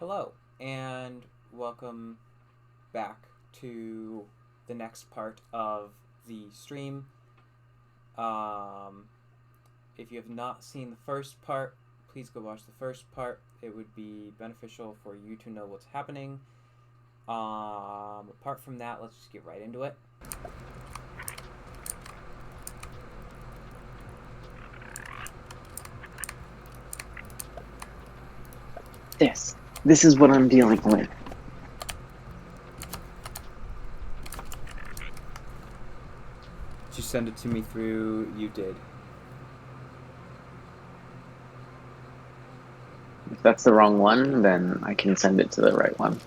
Hello, and welcome back to the next part of the stream. If you have not seen the first part, please go watch the first part. It would be beneficial for you to know what's happening. Apart from that, let's just get right into it. This is what I'm dealing with. Did you send it to me through? You did. If that's the wrong one, then I can send it to the right one.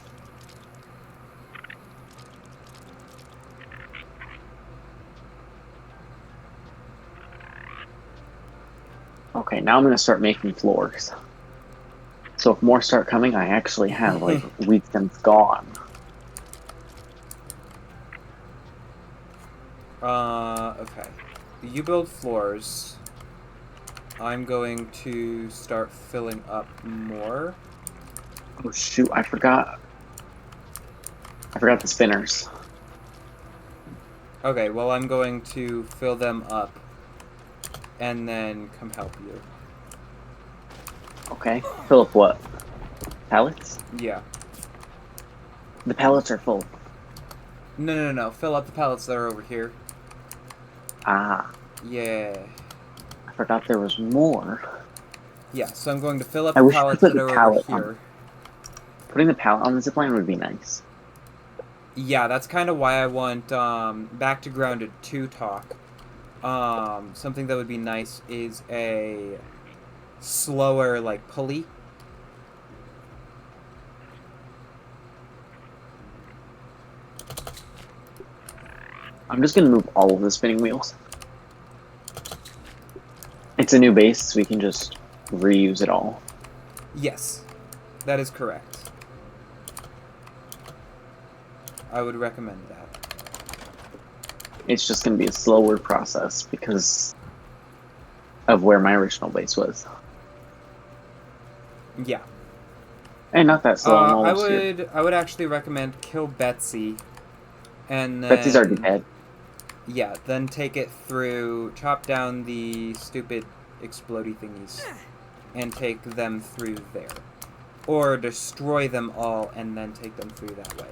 Okay, now I'm going to start making floors. So if more start coming, I actually have, like, wheat stems gone. Okay. You build floors. I'm going to start filling up more. Oh shoot, I forgot the spinners. Okay, well, I'm going to fill them up and then come help you. Okay, fill up what? Pallets? Yeah. The pallets are full. No. Fill up the pallets that are over here. Ah, Yeah. I forgot there was more. Yeah, so I'm going to fill up I the wish I pallets could put that the are over pallet here. on. Putting the pallet on the zipline would be nice. Yeah, that's kind of why I want Back to Grounded 2 talk. Something that would be nice is a slower, like, pulley. I'm just going to move all of the spinning wheels. It's a new base, so we can just reuse it all. Yes, that is correct. I would recommend that. It's just going to be a slower process because of where my original base was. Yeah. And not that slow, I'm I almost here. would actually recommend kill Betsy, and then Betsy's already dead. Yeah, then take it through, chop down the stupid explodey thingies, and take them through there, or destroy them all and then take them through that way.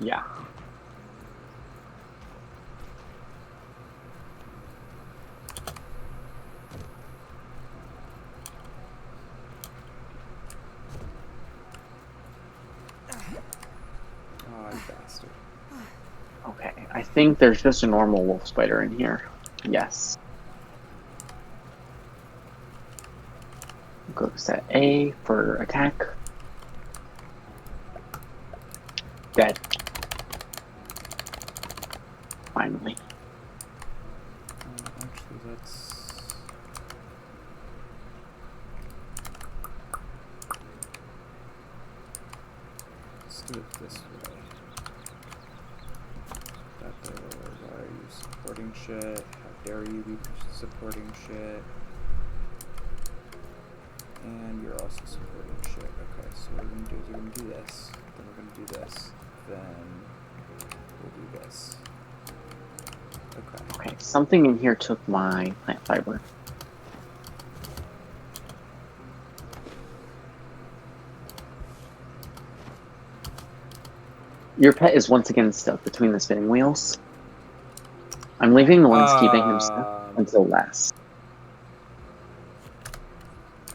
Yeah. Oh, you bastard. Okay, I think there's just a normal wolf spider in here. Yes. Go to set A for attack. Dead. Finally. Actually, let's do it this way. Why are you supporting shit? How dare you be supporting shit? And you're also supporting shit. Okay, so what we're gonna do is we're gonna do this. Then we're gonna do this. Then we'll do this. Okay. Okay, something in here took my plant fiber. Your pet is once again stuck between the spinning wheels. I'm leaving the ones keeping him stuck until last.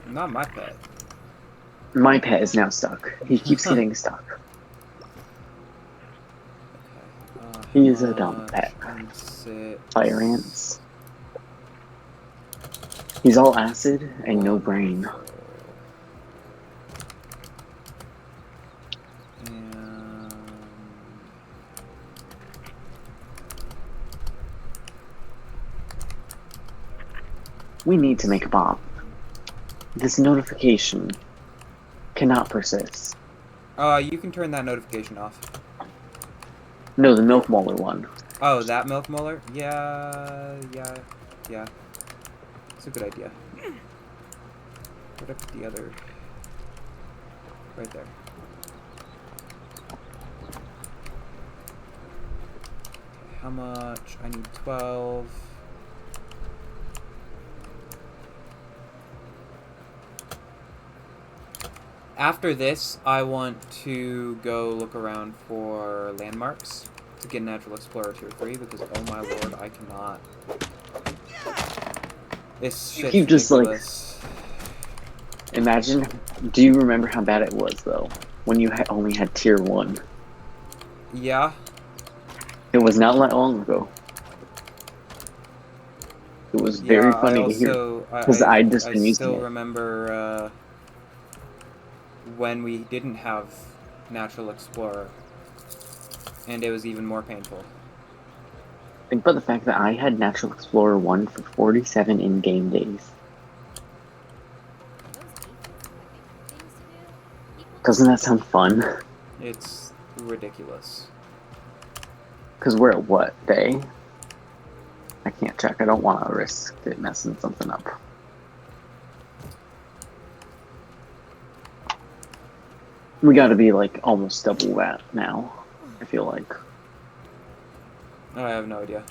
Not my pet. My pet is now stuck. He keeps getting stuck. Okay. He is a dumb pet. Sit. Fire ants. He's all acid and no brain. We need to make a bomb. This notification cannot persist. You can turn that notification off. No, the milk molar one. Oh, that milk molar? Yeah. It's a good idea. Where'd I put the other? Right there. Okay, how much? I need 12. After this, I want to go look around for landmarks to get Natural Explorer Tier 3 because, oh my lord, I cannot. This shit's You just, ridiculous. Imagine, do you remember how bad it was, though? When you only had Tier 1. Yeah. It was not that long ago. It was very funny to hear. Because I'd just been using still it. remember when we didn't have Natural Explorer, and it was even more painful. Think about the fact that I had Natural Explorer 1 for 47 in-game days. Doesn't that sound fun? It's ridiculous. Because we're at what day? I can't check. I don't want to risk it messing something up. We gotta be like almost double that now, I feel like. Oh, I have no idea.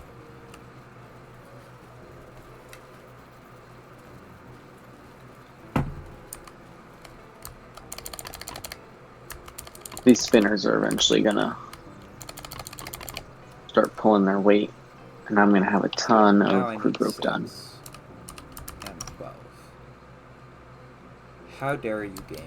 These spinners are eventually gonna start pulling their weight, and I'm gonna have a ton of crude rope done. And 12. How dare you, game?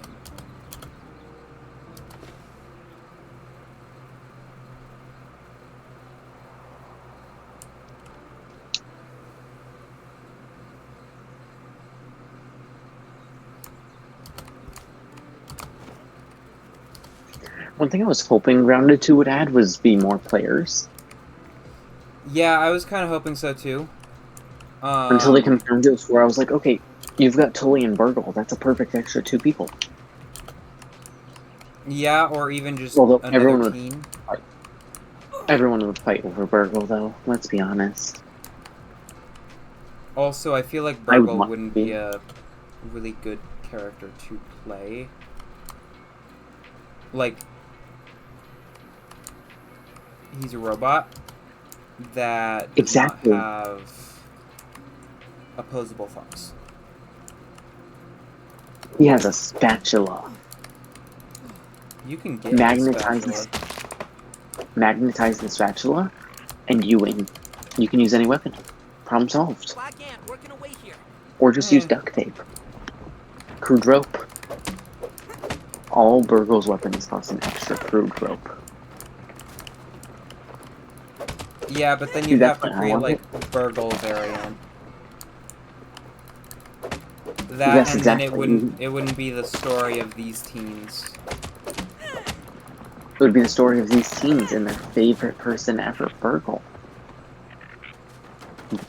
One thing I was hoping Grounded 2 would add was be more players. Yeah, I was kind of hoping so too. Until they confirmed it, where I was like, okay, you've got Tully and Burgle. That's a perfect extra 2 people. Yeah, or even just Although another team. Everyone would fight over Burgle, though. Let's be honest. Also, I feel like Burgle wouldn't be a really good character to play. Like, he's a robot that does not have opposable thumbs. He has a spatula. You can get magnetize the spatula, and you win. You can use any weapon. Problem solved. Or just use duct tape. Crude rope. All Burgle's weapons cost an extra crude rope. Yeah, but then you'd have to create, like, Burgle variant. That, yes, and exactly. then it wouldn't be the story of these teens. It would be the story of these teens and their favorite person ever, Burgle.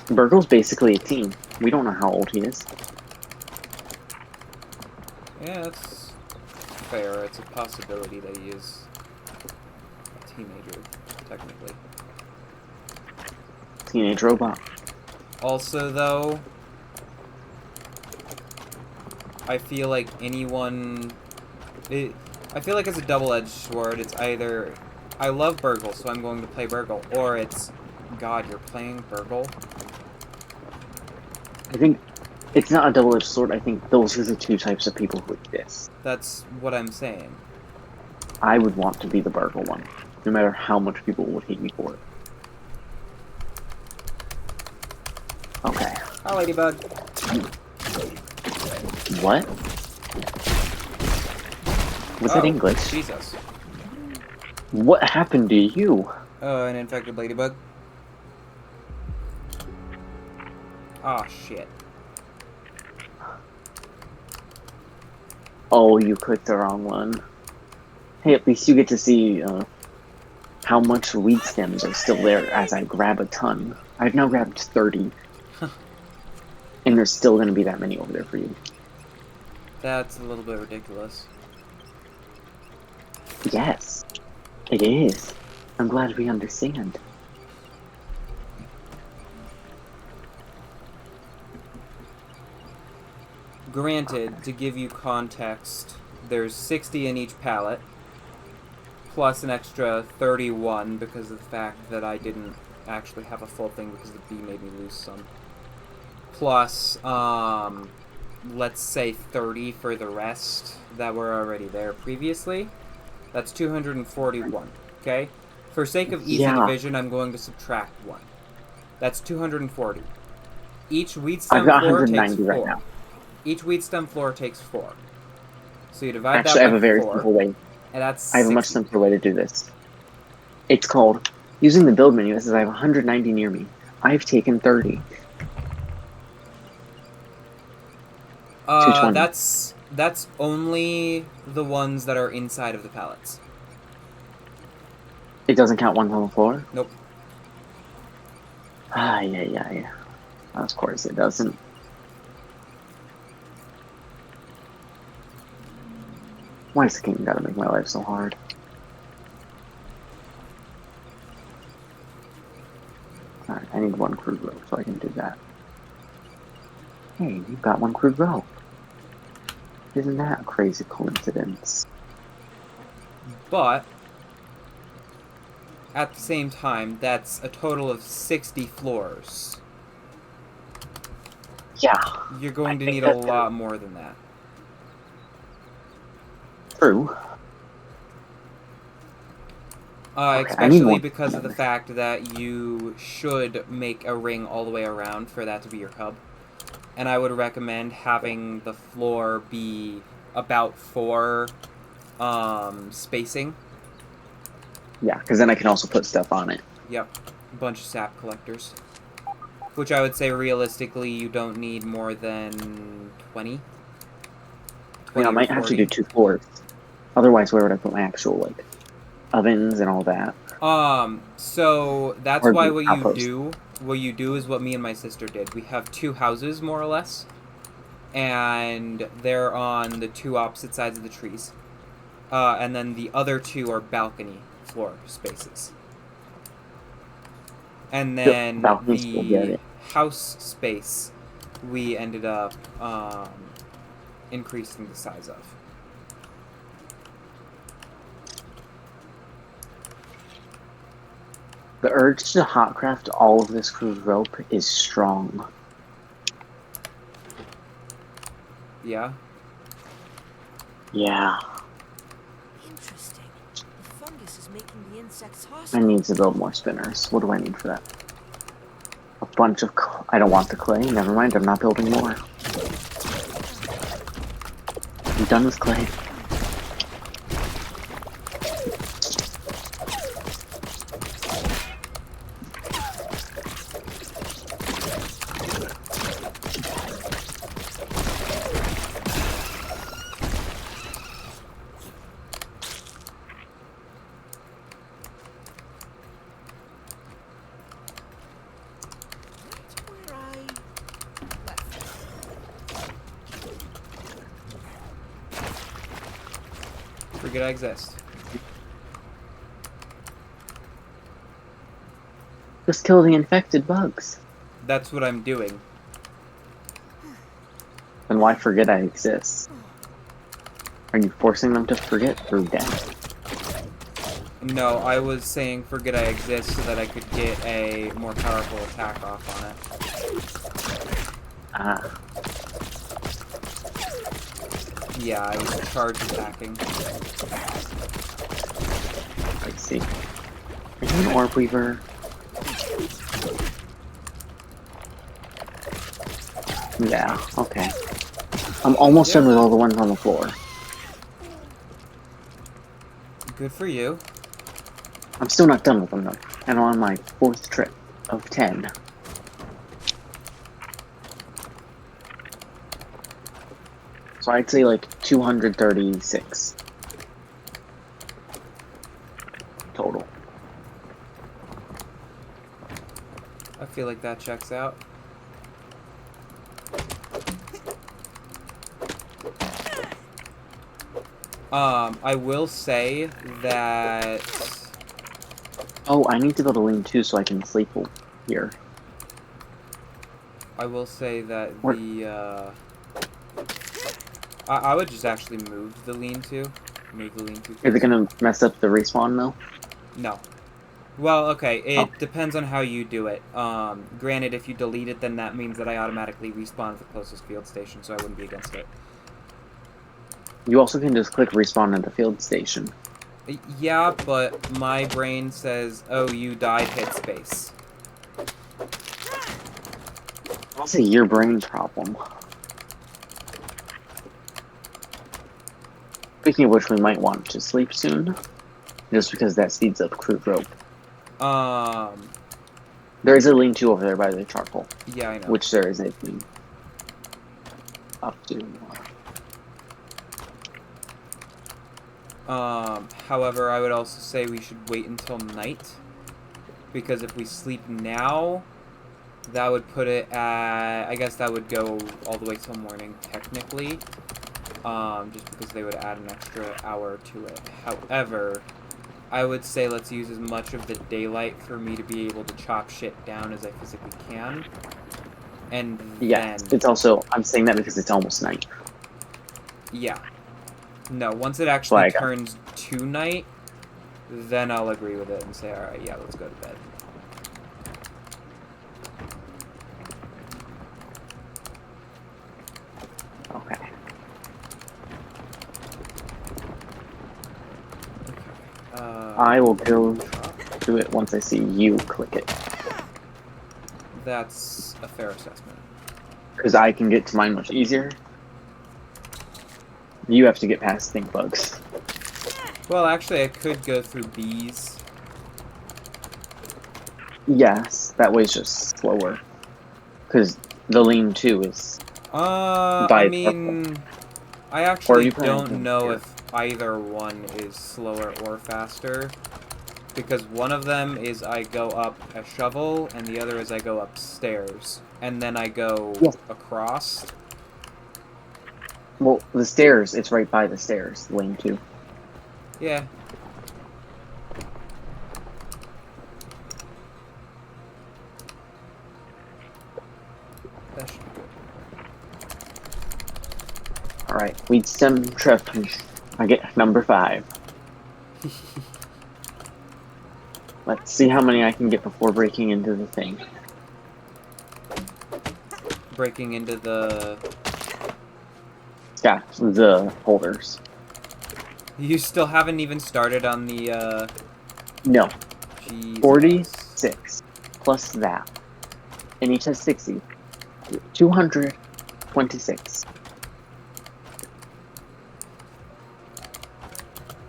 Burgle's basically a teen. We don't know how old he is. Yeah, that's fair. It's a possibility that he is a teenager, technically. Teenage robot. Also, though, I feel like anyone... I feel like it's a double-edged sword. It's either, I love Burgle, so I'm going to play Burgle, or it's, God, you're playing Burgle? I think it's not a double-edged sword. I think those are the 2 types of people who exist. That's what I'm saying. I would want to be the Burgle one, no matter how much people would hate me for it. Okay. Hi, Ladybug. What? Was that English? Jesus. What happened to you? An infected ladybug. Ah, shit. Oh, you clicked the wrong one. Hey, at least you get to see how much weed stems are still there as I grab a ton. I've now grabbed 30. And there's still going to be that many over there for you. That's a little bit ridiculous. Yes, it is. I'm glad we understand. Granted, to give you context, there's 60 in each pallet, plus an extra 31 because of the fact that I didn't actually have a full thing because the bee made me lose some. Plus, let's say 30 for the rest that were already there previously. That's 241, okay? For sake of easy division, I'm going to subtract 1. That's 240. Each weed stem floor takes 4. Right now. Each weed stem floor takes 4. So you divide Actually, that by 4. I have a very simple way. And that's I have 60. a much simpler way to do this. It's called, using the build menu, it says I have 190 near me. I've taken 30. 220. That's only the ones that are inside of the pallets. It doesn't count ones on the floor? Nope. Yeah. Of course it doesn't. Why does the king gotta make my life so hard? Alright, I need 1 crude rope so I can do that. Hey, you've got 1 crude rope. Isn't that a crazy coincidence? But at the same time, that's a total of 60 floors. Yeah. You're going to need a lot more than that. True. Especially because of the fact that you should make a ring all the way around for that to be your hub. And I would recommend having the floor be about 4 spacing. Yeah, because then I can also put stuff on it. Yep. A bunch of sap collectors. Which I would say realistically you don't need more than 20. I might have to do 2 floors. Otherwise, where would I put my actual, like, ovens and all that? So that's why what you do is what me and my sister did. We have 2 houses, more or less. And they're on the 2 opposite sides of the trees. And then the other 2 are balcony floor spaces. And then the house space we ended up increasing the size of. The urge to hotcraft all of this crude rope is strong. Yeah? Yeah. Interesting. The fungus is making the insects hostile. I need to build more spinners. What do I need for that? A bunch of I don't want the clay. Never mind, I'm not building more. I'm done with clay. Forget I exist. Just kill the infected bugs. That's what I'm doing. Then why forget I exist? Are you forcing them to forget through death? No, I was saying forget I exist so that I could get a more powerful attack off on it. Ah. Yeah, I was charge attacking. I see. Are you an orb weaver? Yeah, okay. I'm almost done with all the ones on the floor. Good for you. I'm still not done with them though. And I'm on my 4th trip of 10. So I'd say like 236 total. I feel like that checks out. I will say that... Oh, I need to build a lean-to so I can sleep here. I will say that I would just actually move the lean-to. Move the lean-to. Is it gonna mess up the respawn though? No. Well, okay, it Oh. depends on how you do it. Granted, if you delete it, then that means that I automatically respawn at the closest field station, so I wouldn't be against it. You also can just click respawn at the field station. Yeah, but my brain says, oh, you died, hit space. That's a your brain problem. Speaking of which, we might want to sleep soon, just because that speeds up crude rope. There is a lean-to over there by the charcoal. Yeah, I know. Which there is a thing up to. However, I would also say we should wait until night, because if we sleep now, that would put it at, I guess that would go all the way till morning, technically, just because they would add an extra hour to it. However, I would say let's use as much of the daylight for me to be able to chop shit down as I physically can, and Yeah, then... it's also, I'm saying that because it's almost night. Yeah. No, once it actually turns to night, then I'll agree with it and say, alright, yeah, let's go to bed. Okay. I will go do it once I see you click it. That's a fair assessment. Because I can get to mine much easier. You have to get past stink bugs. Well, actually, I could go through bees. Yes, that way's just slower. Because the lean-to is... I mean... I actually don't know if either one is slower or faster. Because one of them is I go up a shovel, and the other is I go upstairs. And then I go across. Well, the stairs, it's right by the stairs, lane 2. Yeah. That should be good. Alright, weed stem trip. I get number 5. Let's see how many I can get before breaking into the thing. Breaking into the... Yeah, the holders. You still haven't even started on the, No. Jesus. 46 plus that. And each has 60. 226.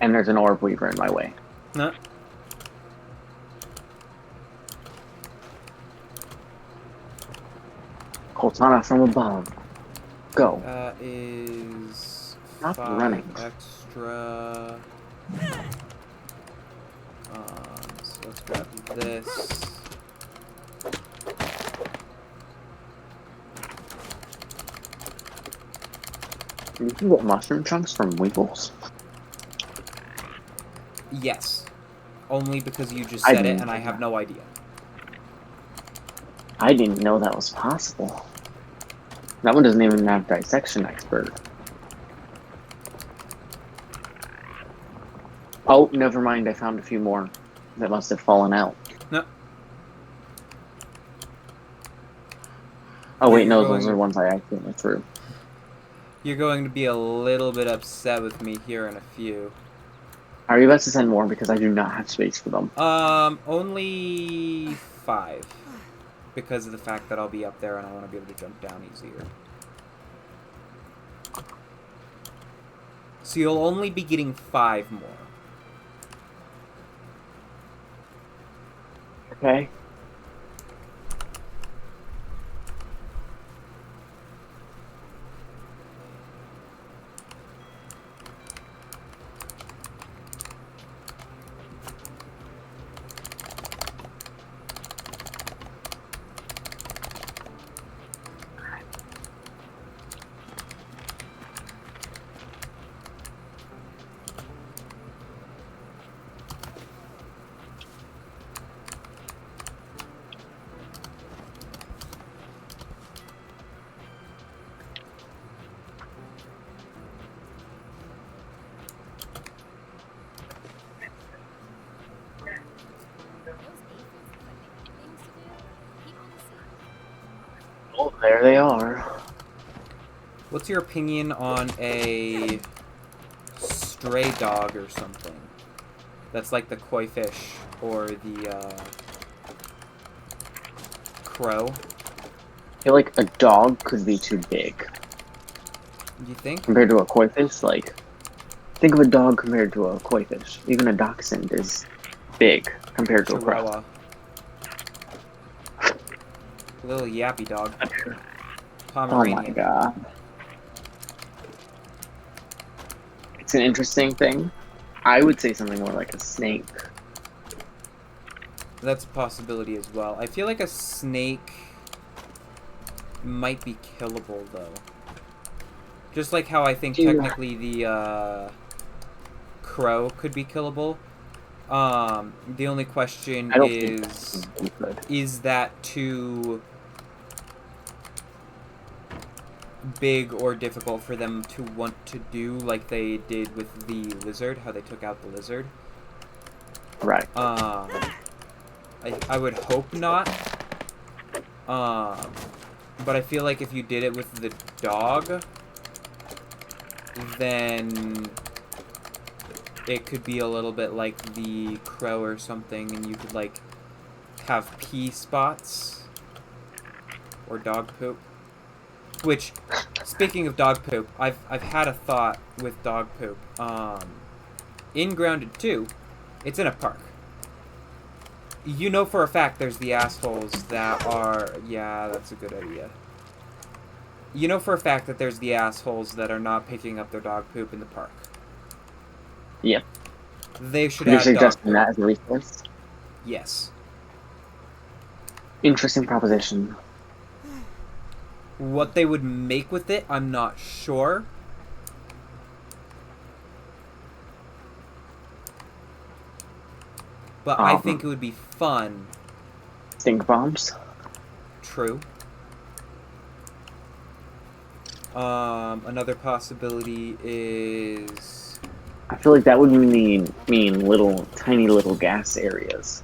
And there's an orb weaver in my way. No. Cortana from above. Go. That is... Stop 5 running. extra... so let's grab this. You can get mushroom chunks from Wiggles. Yes. Only because you just said it and I have no idea. I didn't know that was possible. That one doesn't even have dissection expert. Oh, never mind. I found a few more that must have fallen out. No. Oh wait, no, those are ones I accidentally threw. You're going to be a little bit upset with me here in a few. Are you about to send more? Because I do not have space for them. Only 5. Because of the fact that I'll be up there and I want to be able to jump down easier. So you'll only be getting 5 more. Okay. There they are. What's your opinion on a stray dog or something? That's like the koi fish or the crow. I feel like a dog could be too big. You think? Compared to a koi fish, like, think of a dog compared to a koi fish. Even a dachshund is big compared to a crow. Chihuahua. Little yappy dog. Oh Pomeranian. my god. It's an interesting thing. I would say something more like a snake. That's a possibility as well. I feel like a snake might be killable, though. Just like how I think technically the crow could be killable. The only question is that too big or difficult for them to want to do like they did with the lizard, how they took out the lizard? Right. I would hope not. But I feel like if you did it with the dog, then it could be a little bit like the crow or something, and you could, like, have pee spots. Or dog poop. Which, speaking of dog poop, I've had a thought with dog poop. In Grounded 2, it's in a park. You know for a fact there's the assholes that are... Yeah, that's a good idea. You know for a fact that there's the assholes that are not picking up their dog poop in the park. Yep. They should You're add dog suggesting poop. that as a resource? Yes. Interesting proposition. What they would make with it, I'm not sure. But I think it would be fun. Stink bombs? True. Another possibility is... I feel like that would mean tiny little gas areas.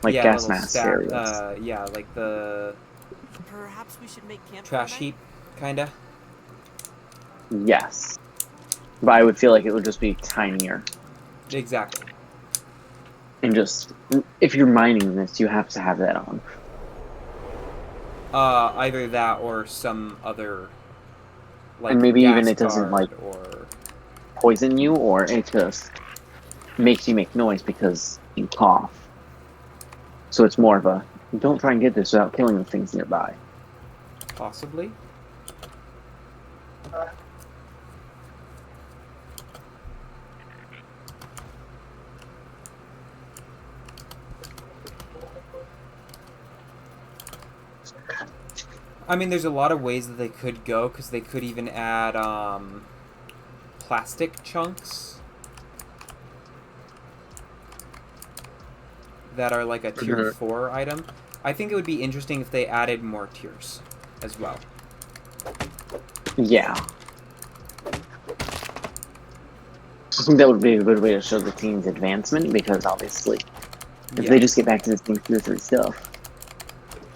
Like gas mask areas. Yeah, like the... Perhaps we should make camp trash heap, kinda. Yes. But I would feel like it would just be tinier. Exactly. And just, if you're mining this, you have to have that on. Either that or some other, like, and maybe even it guard doesn't, like, or... poison you, or it just makes you make noise because you cough. So it's more of a, don't try and get this without killing the things nearby. Possibly. I mean, there's a lot of ways that they could go, because they could even add, plastic chunks that are like a tier 4 item. I think it would be interesting if they added more tiers as well. Yeah. I think that would be a good way to show the team's advancement, because obviously, if they just get back to this thing tier 3 stuff,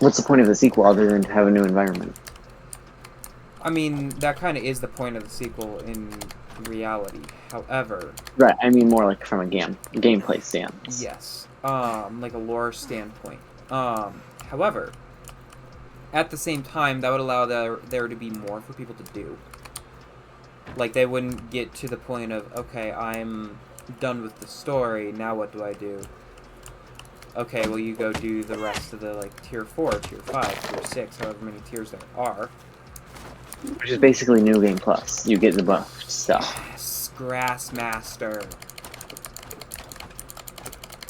what's the point of the sequel other than to have a new environment? I mean, that kind of is the point of the sequel in reality. However... Right, I mean more like from a gameplay stance. Yes. Like a lore standpoint. However, at the same time, that would allow there to be more for people to do. Like, they wouldn't get to the point of, okay, I'm done with the story, now what do I do? Okay, well, you go do the rest of the, like, tier 4, tier 5, tier 6, however many tiers there are. Which is basically New Game Plus. You get the buffed stuff. Yes, Grassmaster.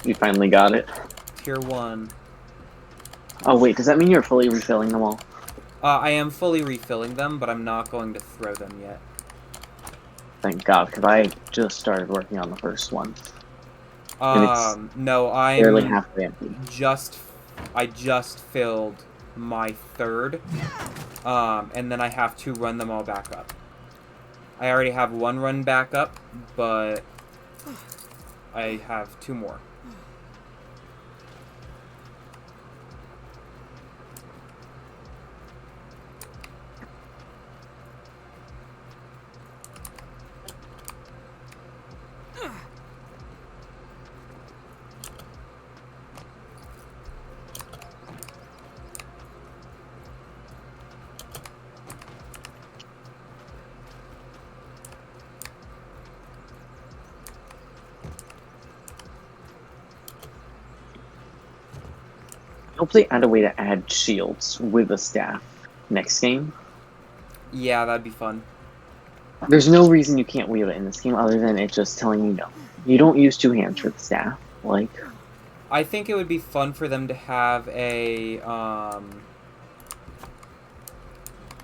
You finally got it. Tier 1. Oh wait, does that mean you're fully refilling them all? I am fully refilling them, but I'm not going to throw them yet. Thank God, because I just started working on the first one. No, I'm barely halfway empty. I just filled my third, and then I have to run them all back up. I already have one run back up, but I have 2 more. Hopefully add a way to add shields with a staff next game. Yeah, that'd be fun. There's no reason you can't wield it in this game other than it just telling you no. You don't use two hands for the staff. Like, I think it would be fun for them to have a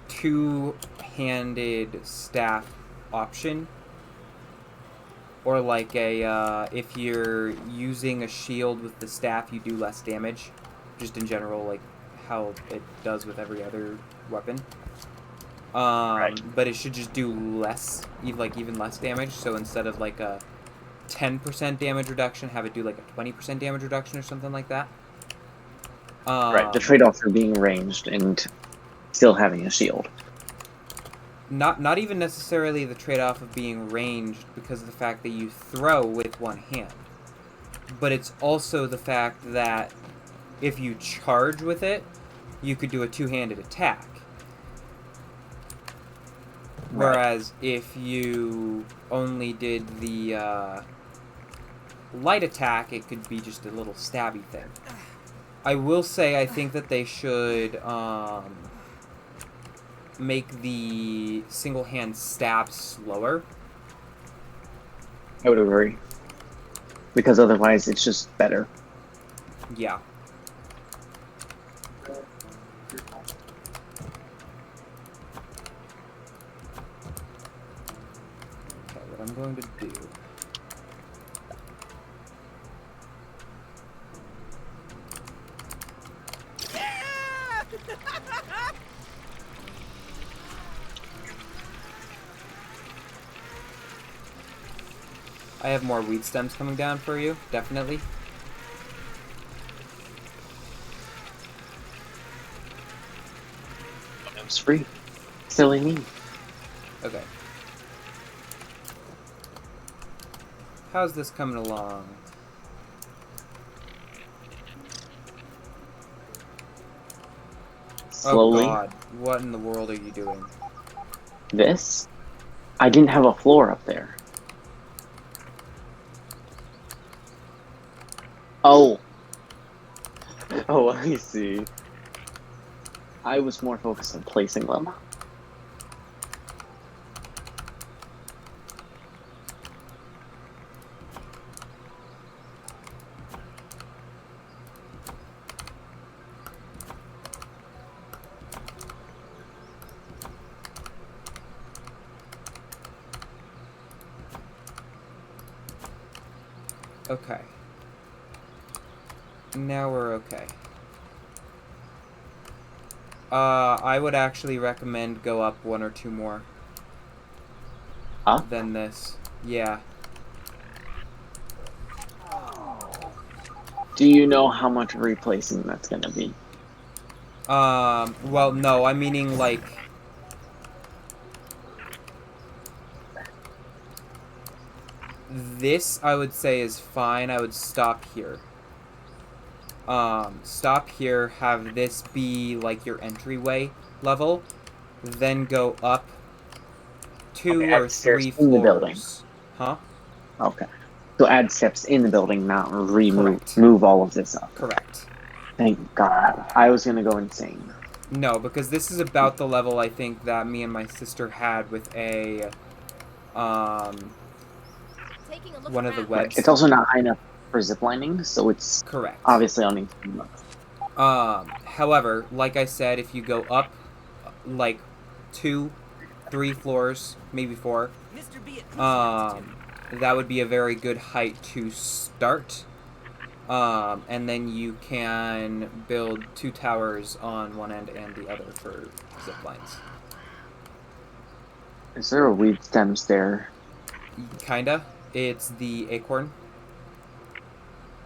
two-handed staff option, or like a if you're using a shield with the staff, you do less damage. Just in general, like how it does with every other weapon. But it should just do less, even less damage. So instead of like a 10% damage reduction, have it do like a 20% damage reduction or something like that. right, the trade-off for being ranged and still having a shield. Not even necessarily the trade-off of being ranged because of the fact that you throw with one hand. But it's also the fact that if you charge with it, you could do a two-handed attack. Right. Whereas if you only did the light attack, it could be just a little stabby thing. I will say I think that they should make the single hand stab slower. I would agree. Because otherwise it's just better. Yeah. Okay, what I'm going to do... I have more weed stems coming down for you, definitely. It's free. Silly me. Okay. How's this coming along? Slowly. Oh god, what in the world are you doing? This? I didn't have a floor up there. Oh. Oh, I see. I was more focused on placing them. Okay. Now we're okay. I would actually recommend go up one or two more. Huh? Than this. Yeah. Do you know how much replacing that's gonna be? Well, no, I'm meaning, like... This, I would say, is fine. I would stop here. Stop here, have this be, like, your entryway level, then go up two Okay, or add stairs three in the floors. building. Huh? Okay. So add steps in the building, not Correct. move all of this up. Correct. Thank God. I was gonna go insane. No, because this is about the level I think that me and my sister had with a, Taking a look one of the around. webs. Right. It's also not high enough for ziplining, so it's Correct. obviously on each However, like I said, if you go up, like, 2, 3 floors, maybe 4, Mr. B at that would be a very good height to start. And then you can build 2 towers on one end and the other for zip lines. Is there a weed stems there? Kinda. It's the acorn.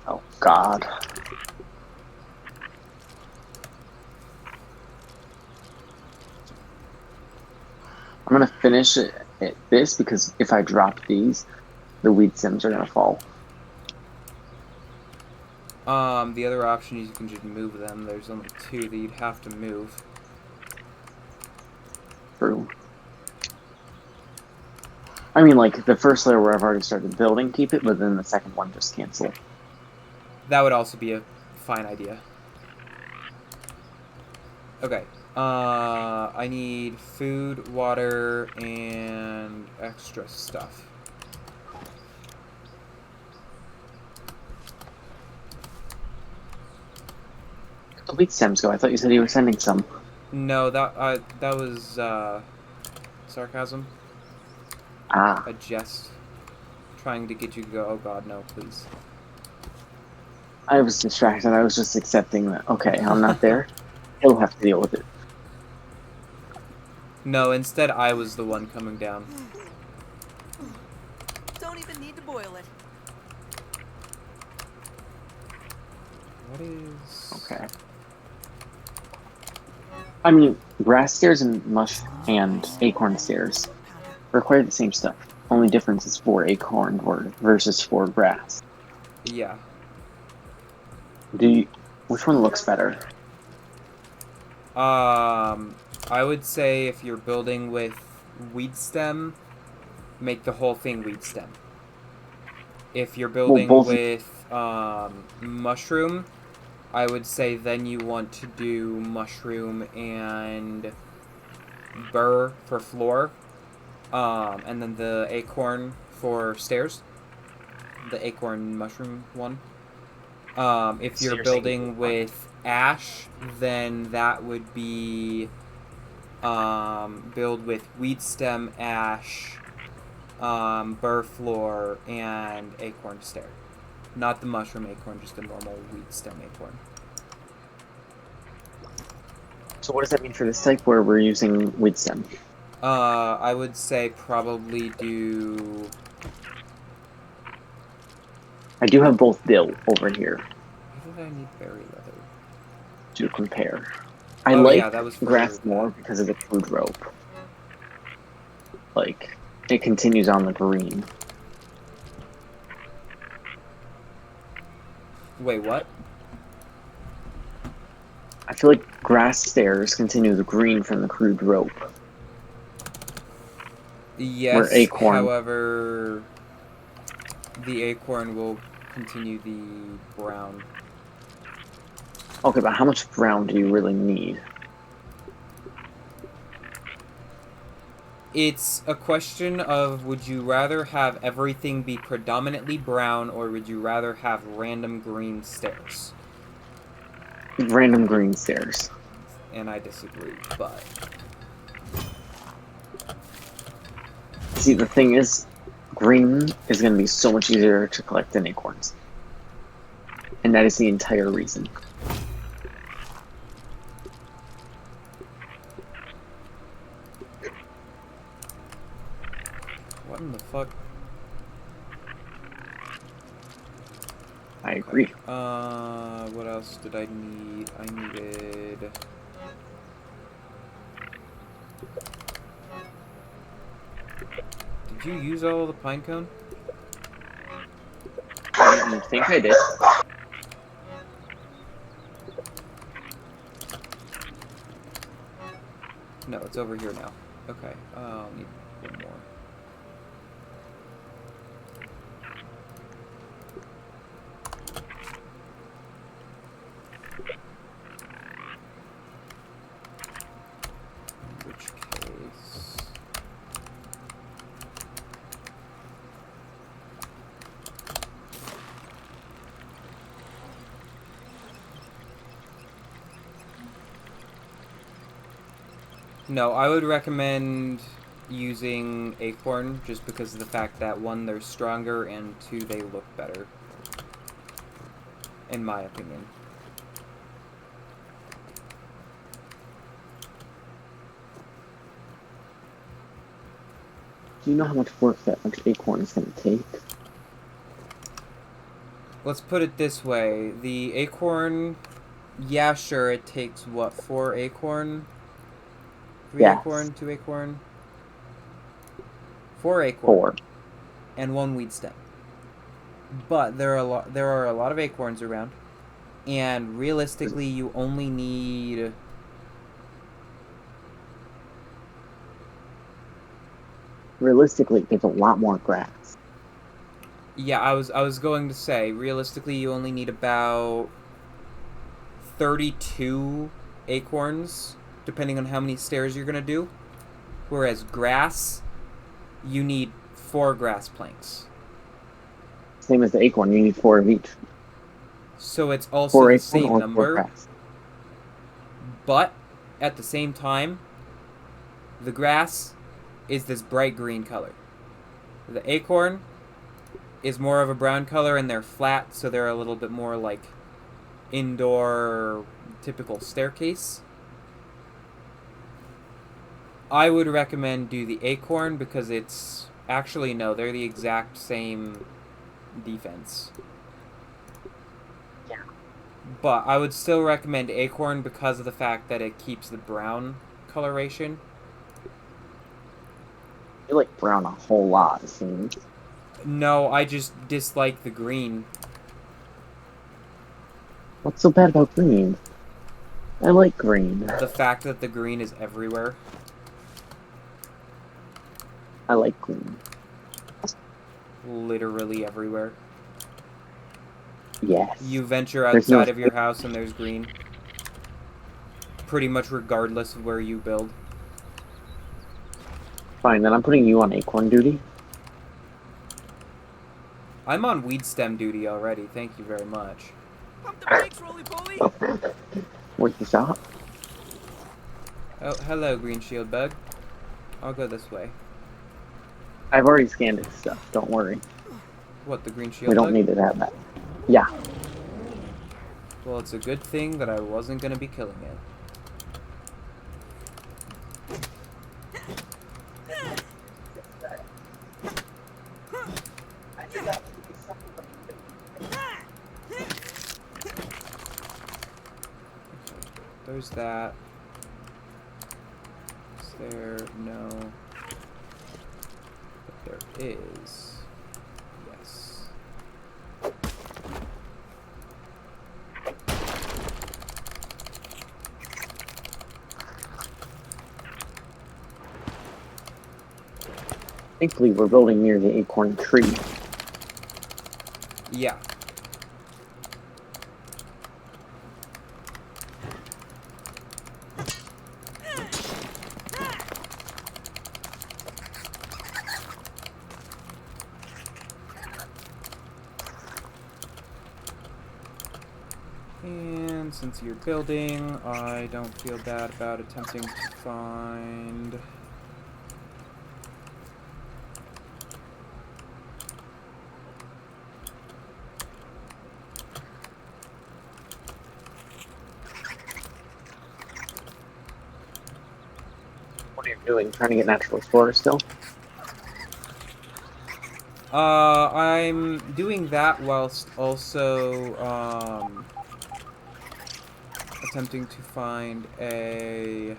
Oh God. I'm gonna finish it at this because if I drop these, the weed stems are gonna fall. The other option is you can just move them. There's only 2 that you'd have to move. True. I mean, like, the first layer where I've already started building, keep it, but then the second one just cancel. That would also be a fine idea. Okay. I need food, water, and extra stuff. The wheat stems go. I thought you said you were sending some. No, that was sarcasm. Ah, A jest. Trying to get you to go, oh god, no, please. I was distracted. I was just accepting that. Okay, I'm not there. He'll have to deal with it. No, instead I was the one coming down. Don't even need to boil it. What is... Okay. I mean, grass stairs and and acorn stairs require the same stuff. Only difference is for acorn versus for grass. Yeah. Which one looks better? I would say if you're building with weed stem, make the whole thing weed stem. If you're building with mushroom, I would say then you want to do mushroom and burr for floor, and then the acorn for stairs. The acorn mushroom one. If you're building with ash, then that would be build with weed stem, ash, burr floor, and acorn stair. Not the mushroom acorn, just a normal weed stem acorn. So what does that mean for this type where we're using weed stem? I would say probably do... I do have both built over here. Why did I need berry leather? To compare. I like that was grass more because of the crude rope. Like, it continues on the green. Wait, what? I feel like grass stairs continue the green from the crude rope. Yes, where acorn... however, the acorn will continue the brown. Okay, but how much brown do you really need? It's a question of would you rather have everything be predominantly brown or would you rather have random green stairs? Random green stairs. And I disagree, but... See, the thing is, green is going to be so much easier to collect than acorns. And that is the entire reason. What in the fuck? I agree. What else did I need? I needed... Did you use all the pine cone? I think I did. No, it's over here now. Okay, I'll need one more. In which case... No, I would recommend using acorn just because of the fact that one, they're stronger, and two, they look better. In my opinion. Do you know how much work that much acorn is going to take? Let's put it this way. The acorn, yeah, sure, it takes, what, 4 acorn? 3 acorn, 2 acorn? 4 acorn. 4. And 1 weed stem. But there are a lot of acorns around. And realistically, you only need... Realistically, there's a lot more grass. Yeah, I was going to say, realistically, you only need about 32 acorns, depending on how many stairs you're going to do. Whereas grass, you need 4 grass planks. Same as the acorn, you need 4 of each. So it's also 4 the acorn same or 4 number, grass. but at the same time, the grass is this bright green color. The acorn is more of a brown color, and they're flat, so they're a little bit more like indoor typical staircase. I would recommend do the acorn because it's actually no, they're the exact same defense. Yeah. But I would still recommend acorn because of the fact that it keeps the brown coloration. You like brown a whole lot, it seems. No, I just dislike the green. What's so bad about green? I like green. The fact that the green is everywhere. I like green. Literally everywhere. Yes. You venture There's outside no- of your house and there's green. Pretty much regardless of where you build. Fine, then I'm putting you on acorn duty. I'm on weed stem duty already, thank you very much. Pump the brakes, roly-poly! Where's the shop? Oh, hello, green shield bug. I'll go this way. I've already scanned its stuff, don't worry. What, the green shield We don't bug? need it that bad. Yeah. Well, it's a good thing that I wasn't going to be killing it. There's that. Is there? No. But there is. Yes. Thankfully, we're building near the acorn tree. Yeah. And since you're building, I don't feel bad about attempting to find... What are you doing? Trying to get natural explorer still? I'm doing that whilst also, attempting to find a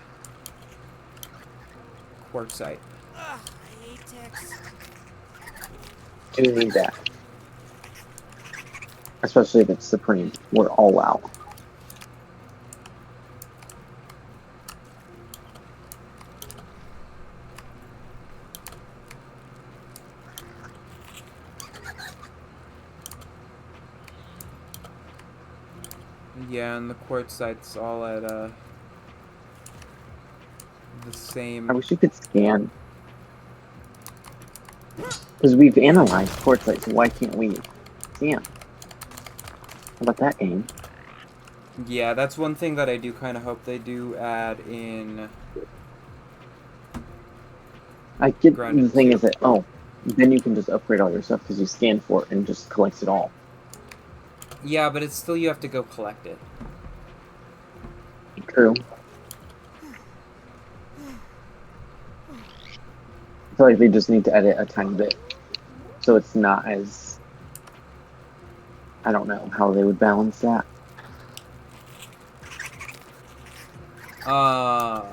quartzite. Ugh, I hate ticks. Do need that. Especially if it's supreme. We're all out. Yeah, and the quartzite's all at, the same... I wish you could scan. Because we've analyzed quartzite, so why can't we scan? How about that game? Yeah, that's one thing that I do kind of hope they do add in... I get Grounded the thing too. is that, oh, then you can just upgrade all your stuff because you scan for it and just collects it all. Yeah, but it's still, you have to go collect it. True. I feel like they just need to edit a tiny bit. So it's not as... I don't know how they would balance that. I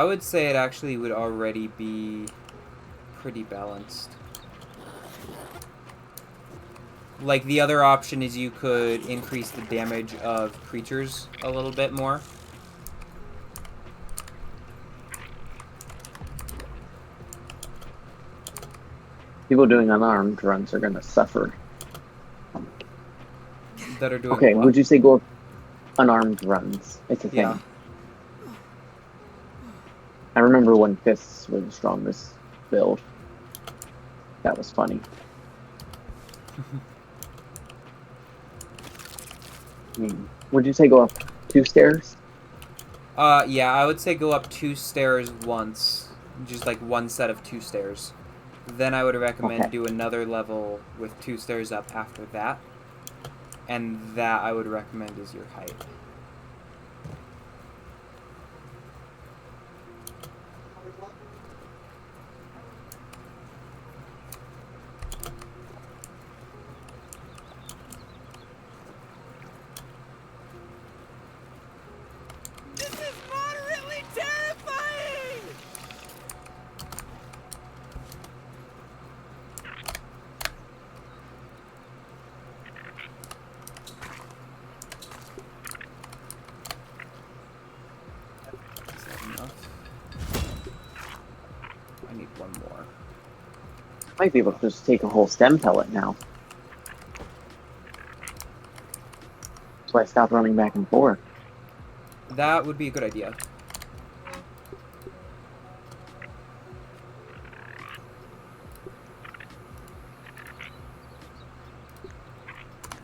would say it actually would already be pretty balanced. Like, the other option is you could increase the damage of creatures a little bit more. People doing unarmed runs are gonna suffer. That are doing Okay, what? would you say go unarmed runs. It's a thing. Yeah. I remember when fists were the strongest build. That was funny. Would you say go up 2 stairs? Yeah, I would say go up 2 stairs once. Just like one set of 2 stairs. Then I would recommend do another level with 2 stairs up after that. And that I would recommend is your height. This is moderately terrifying! Is that enough? I need one more. Might be able to just take a whole stem pellet now. So I stopped running back and forth. That would be a good idea.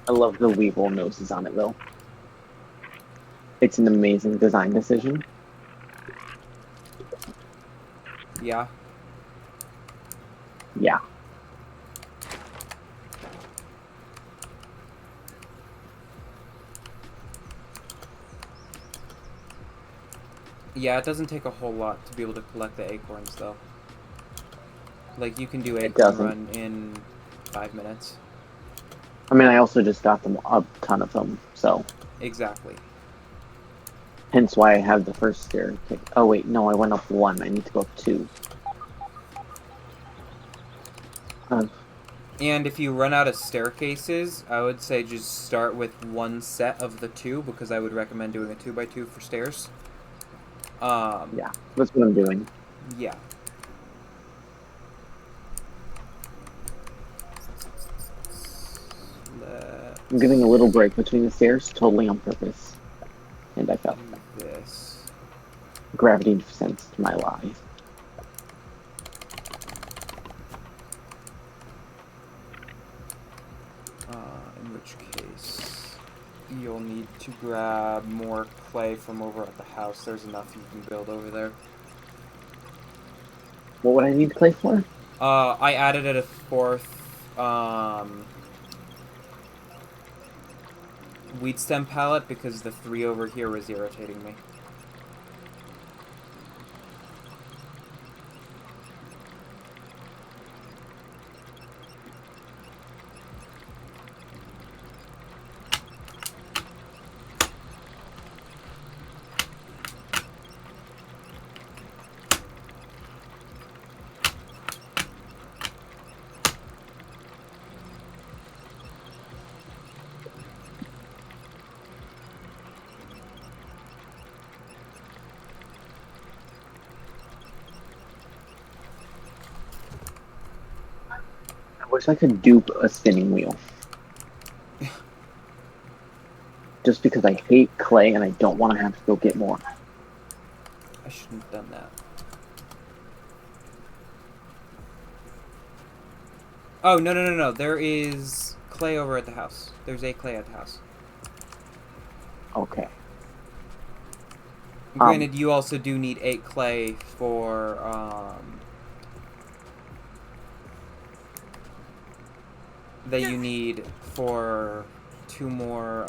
I love the weevil noses on it, though. It's an amazing design decision. Yeah. Yeah. Yeah, it doesn't take a whole lot to be able to collect the acorns, though. Like, you can do It acorn doesn't. run in 5 minutes. I mean, I also just got them a ton of them, so. Exactly. Hence why I have the first stair. Oh, wait, no, I went up 1. I need to go up 2. And if you run out of staircases, I would say just start with 1 set of the 2, because I would recommend doing a 2x2 for stairs. Yeah, that's what I'm doing. Yeah. I'm giving a little break between the stairs, totally on purpose. And I fell. Do this. Gravity sensed my lies. In which case, you'll need to grab more clay from over at the house. There's enough you can build over there. What would I need clay for? I added a 4th, weed stem pallet because the 3 over here was irritating me. I wish I could dupe a spinning wheel. Just because I hate clay and I don't want to have to go get more. I shouldn't have done that. Oh, no. There is clay over at the house. There's a clay at the house. Okay. Granted, you also do need 8 clay for, that you need for 2 more,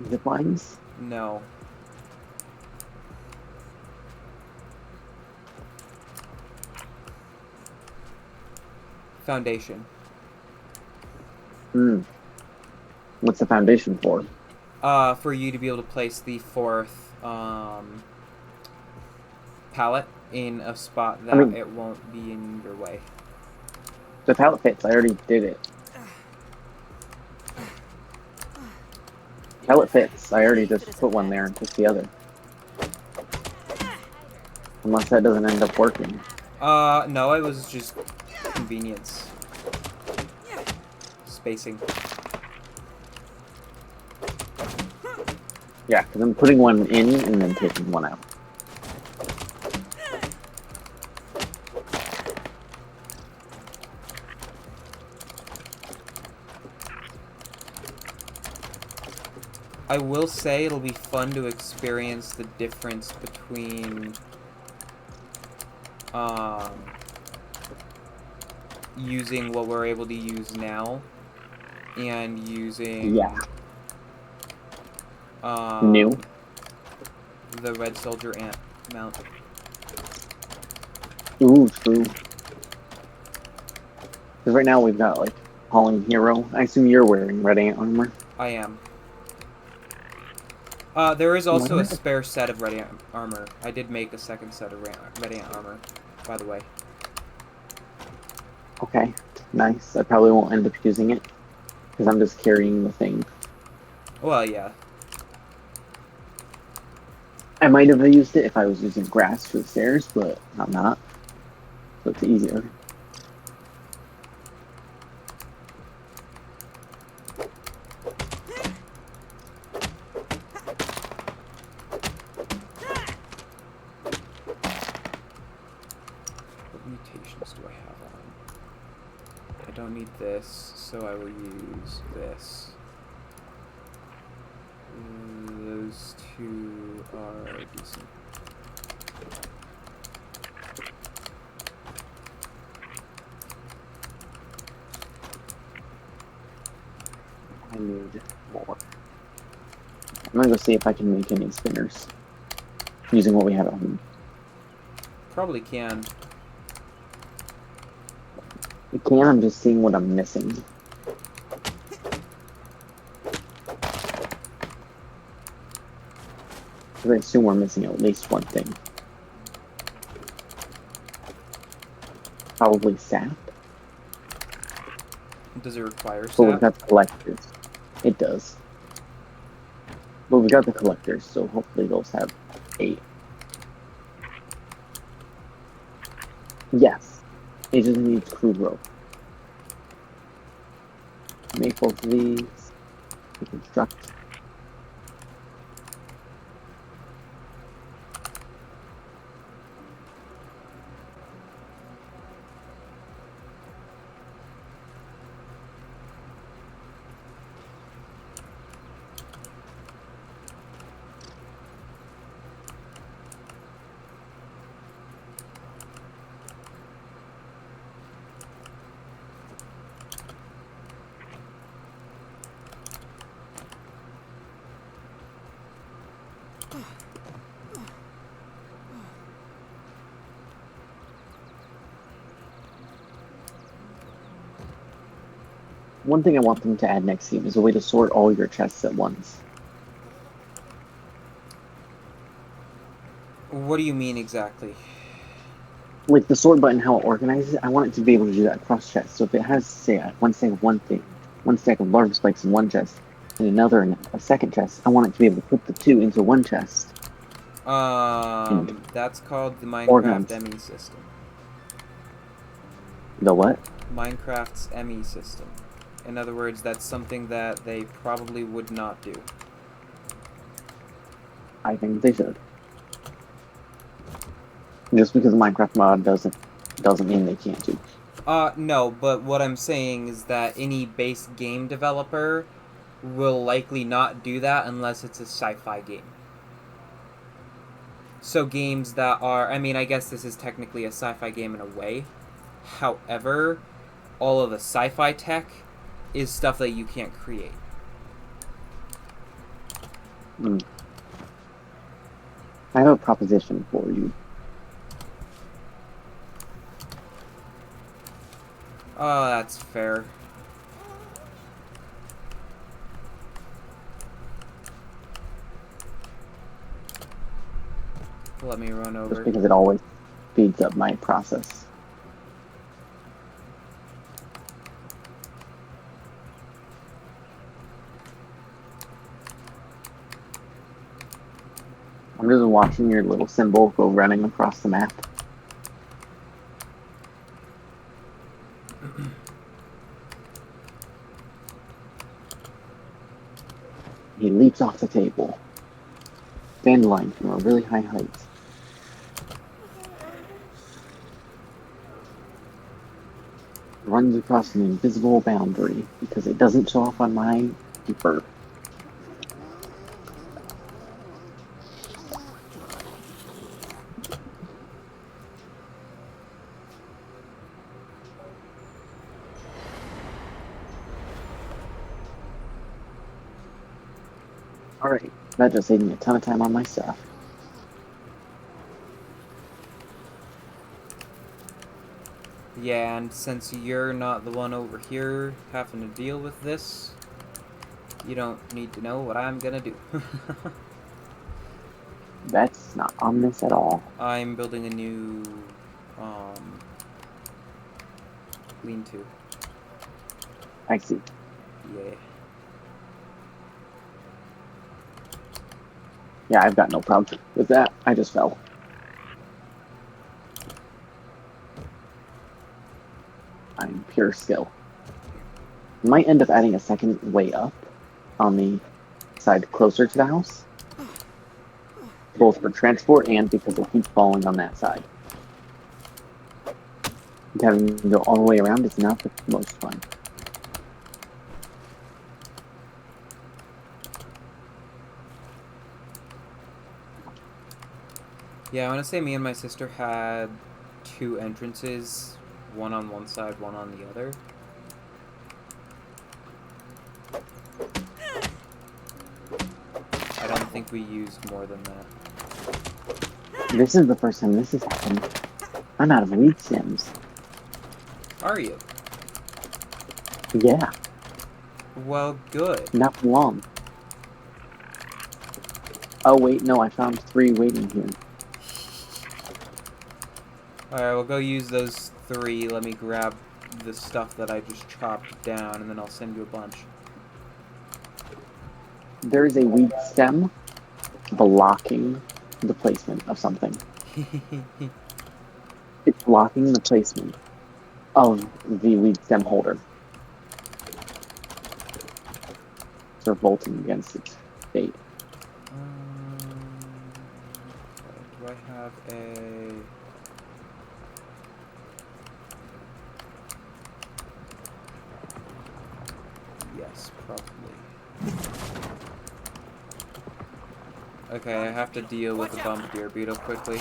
Zip lines? no. Foundation. What's the foundation for? For you to be able to place the 4th, pallet in a spot that it won't be in your way. The pallet fits. I already did it. Pallet fits. I already just put one there and took the other. Unless that doesn't end up working. No, it was just convenience. Spacing. Yeah, because I'm putting one in and then taking one out. I will say it'll be fun to experience the difference between using what we're able to use now and using New. the Red Soldier Ant mount. Ooh, true. Because right now we've got, like, Hauling Hero. I assume you're wearing Red Ant armor. I am. There is also a spare set of Red Ant armor. I did make a second set of Red Ant armor, by the way. Okay, nice. I probably won't end up using it. Because I'm just carrying the thing. Well, yeah. I might have used it if I was using grass for the stairs, but I'm not. So it's easier. What mutations do I have on? I don't need this, so I will use this. Those two are decent. I need more. I'm gonna go see if I can make any spinners. Using what we have at home. Probably can. I can, I'm just seeing what I'm missing. I assume we're missing at least one thing. Probably sap. Does it require But we've sap? got the collectors. It does. But we got the collectors, so hopefully those have 8. Yes. It just needs crude rope. Make both of these. Reconstruct. One thing I want them to add next game is a way to sort all your chests at once. What do you mean exactly? Like the sort button, how it organizes it, I want it to be able to do that across chests. So if it has, say, one stack of one thing, one stack of larva spikes in one chest, and another in a second chest, I want it to be able to put the 2 into one chest. That's called the Minecraft ME system. The what? Minecraft's ME system. In other words, that's something that they probably would not do. I think they should. Just because Minecraft mod doesn't mean they can't do. No, but what I'm saying is that any base game developer will likely not do that unless it's a sci-fi game. So games that are, I mean, I guess this is technically a sci-fi game in a way. However, all of the sci-fi tech is stuff that you can't create. I have a proposition for you. Oh, that's fair. Let me run over. Just because it always speeds up my process. I'm just watching your little symbol go running across the map. He leaps off the table. dandelion from a really high height. Runs across an invisible boundary because it doesn't show up on my paper. Alright, that just saved me a ton of time on my stuff. Yeah, and since you're not the one over here having to deal with this, you don't need to know what I'm gonna do. That's not ominous at all. I'm building a new, lean-to. I see. Yeah. Yeah, I've got no problem with that. I just fell. I'm pure skill. Might end up adding a second way up on the side closer to the house. Both for transport and because it keeps falling on that side. Having to go all the way around is not the most fun. Yeah, I want to say me and my sister had 2 entrances, one on one side, one on the other. I don't think we used more than that. This is the first time this has happened. I'm out of weed stems. Are you? Yeah, Well, good. not for long. Oh wait, no, I found 3 waiting here. Alright, we'll go use those 3. Let me grab the stuff that I just chopped down, and then I'll send you a bunch. There is a weed stem blocking the placement of something. It's blocking the placement of the weed stem holder. It's revolting against its fate. Do I have a... Yes, probably. Okay, I have to deal with a bombardier beetle quickly.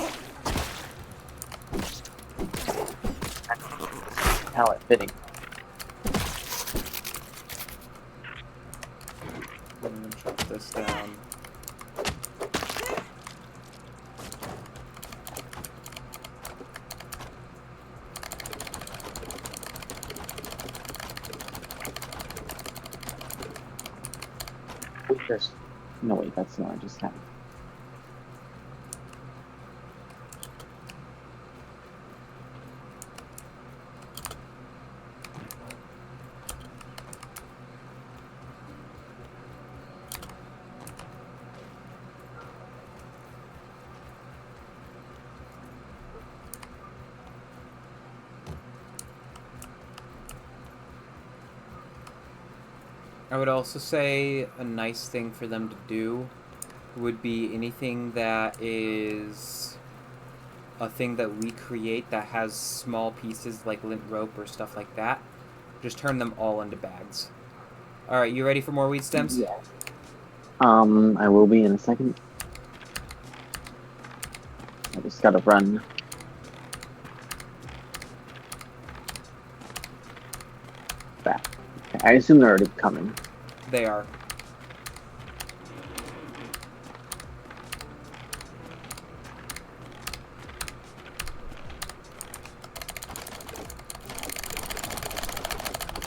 Pallet fitting. I'm gonna chop this down. No wait, that's not I just had. I would also say a nice thing for them to do would be anything that is a thing that we create that has small pieces like lint rope or stuff like that. Just turn them all into bags. Alright, you ready for more weed stems? Yeah. I will be in a second. I just gotta run. Back. Okay, I assume they're already coming. They are.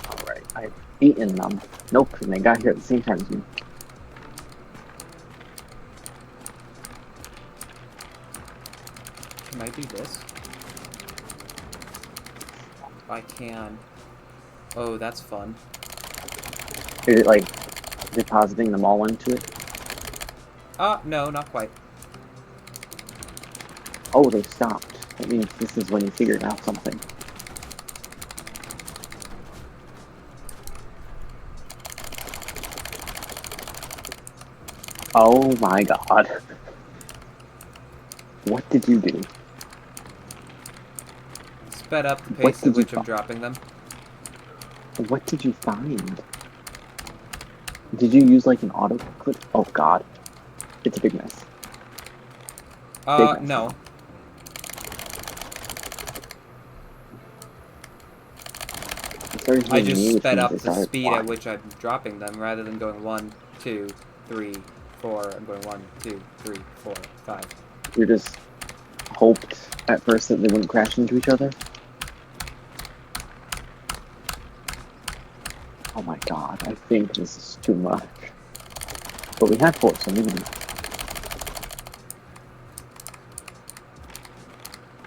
Alright, I've eaten them. Nope, and they got here at the same time as me. Can I do this? I can. Oh, that's fun. Is it like depositing them all into it? No, not quite. Oh, they stopped. That means this is when you figured out something. Oh my god. What did you do? Sped up the What pace did at you which I'm find? dropping them. What did you find? Did you use like an auto clip? Oh god. It's a big mess. Big mess No. now. I just sped up the speed at which I'm dropping them rather than going 1, 2, 3, 4. I'm going 1, 2, 3, 4, 5. You just hoped at first that they wouldn't crash into each other? Oh my god, I think this is too much. But we have 4, so maybe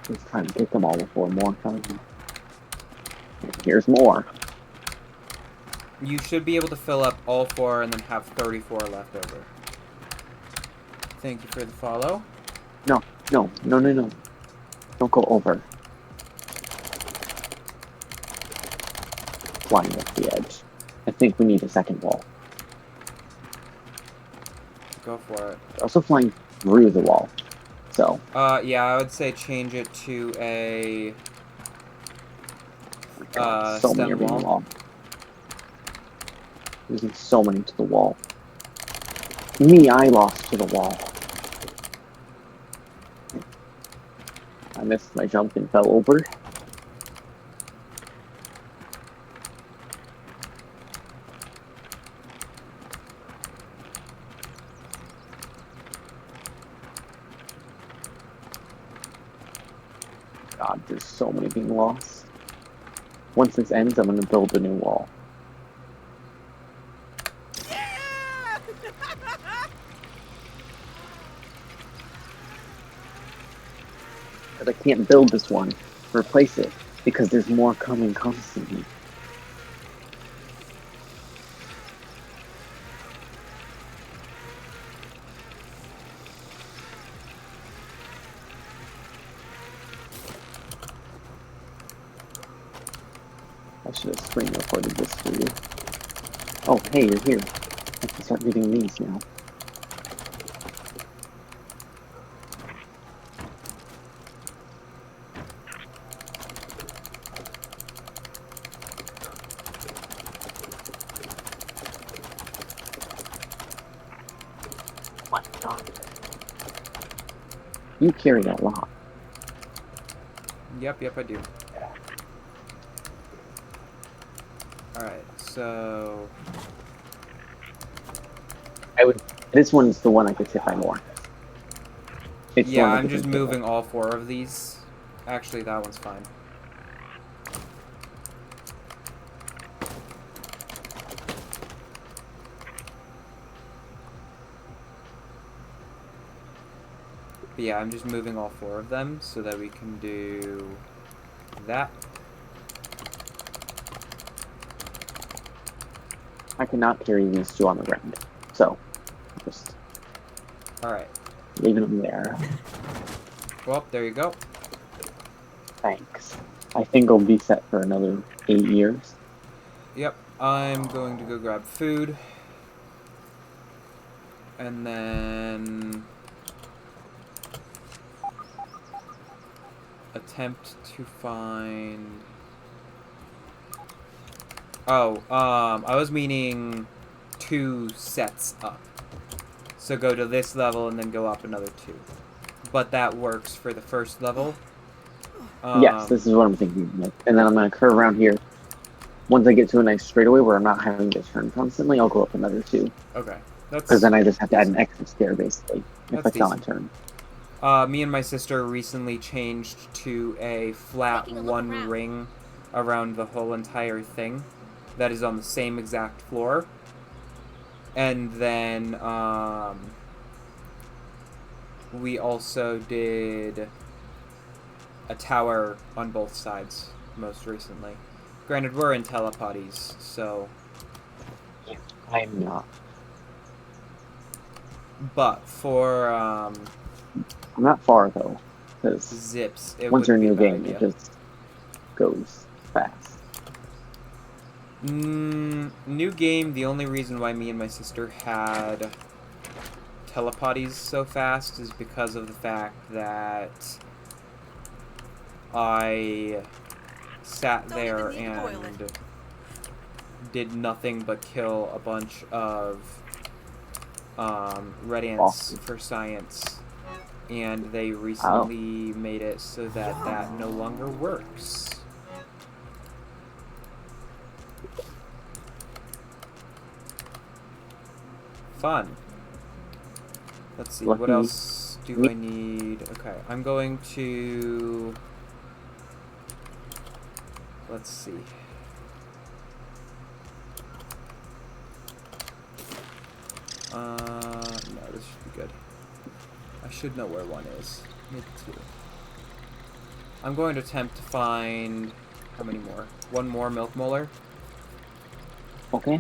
let's try and get them all before more comes. Here's more. You should be able to fill up all 4 and then have 34 left over. Thank you for the follow. No. Don't go over. Flying off the edge. I think we need a second wall. Go for it. Also flying through the wall. So. Yeah, I would say change it to a So many stem are being wall. wall. Losing so many to the wall. Me, I lost to the wall. I missed my jump and fell over. God, there's so many being lost. Once this ends, I'm gonna build a new wall. But I can't build this one, replace it, because there's more coming constantly. I should have screen recorded this for you. Oh, hey, you're here. I can start getting these now. Oh my god. You carry a lot. Yep, I do. Alright, so... This one's the one I could hit by more. It's yeah, I'm just moving all 4 of these. Actually, that one's fine. But yeah, I'm just moving all 4 of them so that we can do that. I cannot carry these 2 on the ground. So, just Alright. leaving them there. Well, there you go. Thanks. I think I'll be set for another 8 years. Yep, I'm going to go grab food. And then... attempt to find... Oh, I was meaning 2 sets up. So go to this level and then go up another 2. But that works for the first level. Yes, this is what I'm thinking. And then I'm going to curve around here. Once I get to a nice straightaway where I'm not having to turn constantly, I'll go up another 2. Okay. Because then I just have to add an extra stair, basically, if I That's tell my decent. turn. Me and my sister recently changed to a flat 1 ring around the whole entire thing that is on the same exact floor. And then, we also did a tower on both sides most recently. Granted, we're in telepodies, so... Yeah, I'm not. But for, I'm not far, though. Because zips, it once you're would in be your a bad game, idea. it just goes fast. New game, the only reason why me and my sister had telepotties so fast is because of the fact that I sat there and did nothing but kill a bunch of red ants for science, and they recently made it so that that no longer works. Fun. Let's see, what else do I need? Okay, I'm going to... Let's see. No, this should be good. I should know where one is. Maybe two. I'm going to attempt to find... How many more? One more milk molar. Okay.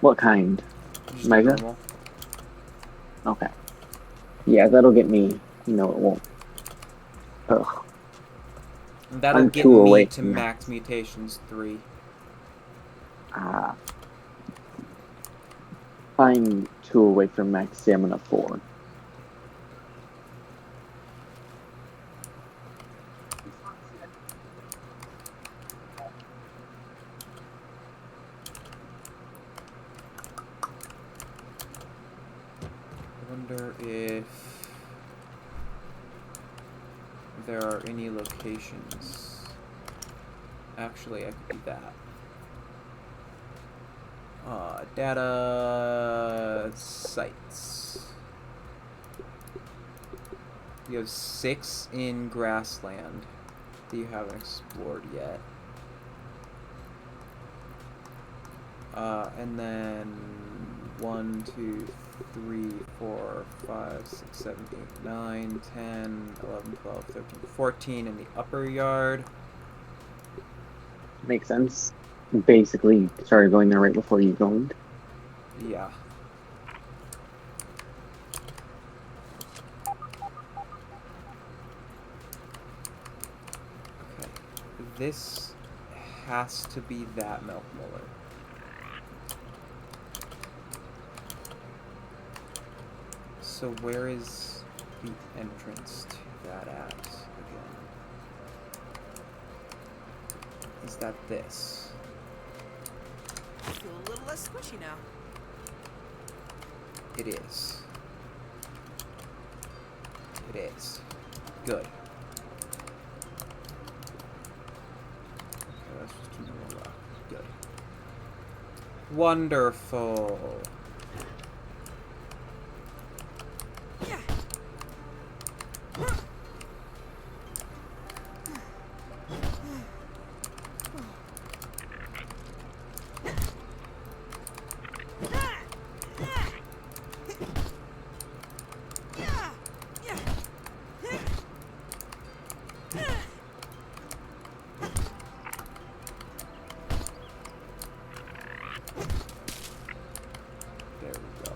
What kind? Just Mega? normal. Okay. Yeah, that'll get me. No, it won't. Ugh. That'll I'm get two me away to from max mutations 3. I'm 2 away from max stamina 4. I wonder if there are any locations. Actually, I could do that. Data sites. You have 6 in grassland that you haven't explored yet. And then 1, 2, 3, 4, 5, 6, 7, 8, 9, 10, 11, 12, 13, 14 in the upper yard. Makes sense. Basically, you started going there right before you joined. Yeah. Okay. This has to be that milk molar. So where is the entrance to that at again? Is that this? I feel a little less squishy now. It is. It is. Good. Okay, that's just a normal rock. Good. Wonderful. There we go.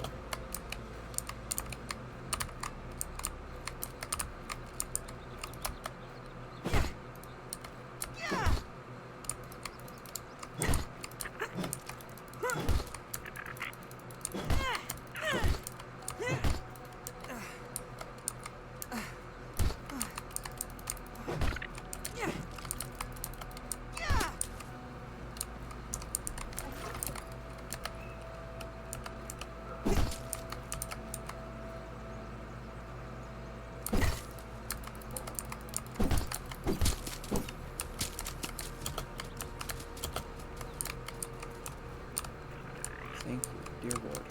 Thank you, dear Lord.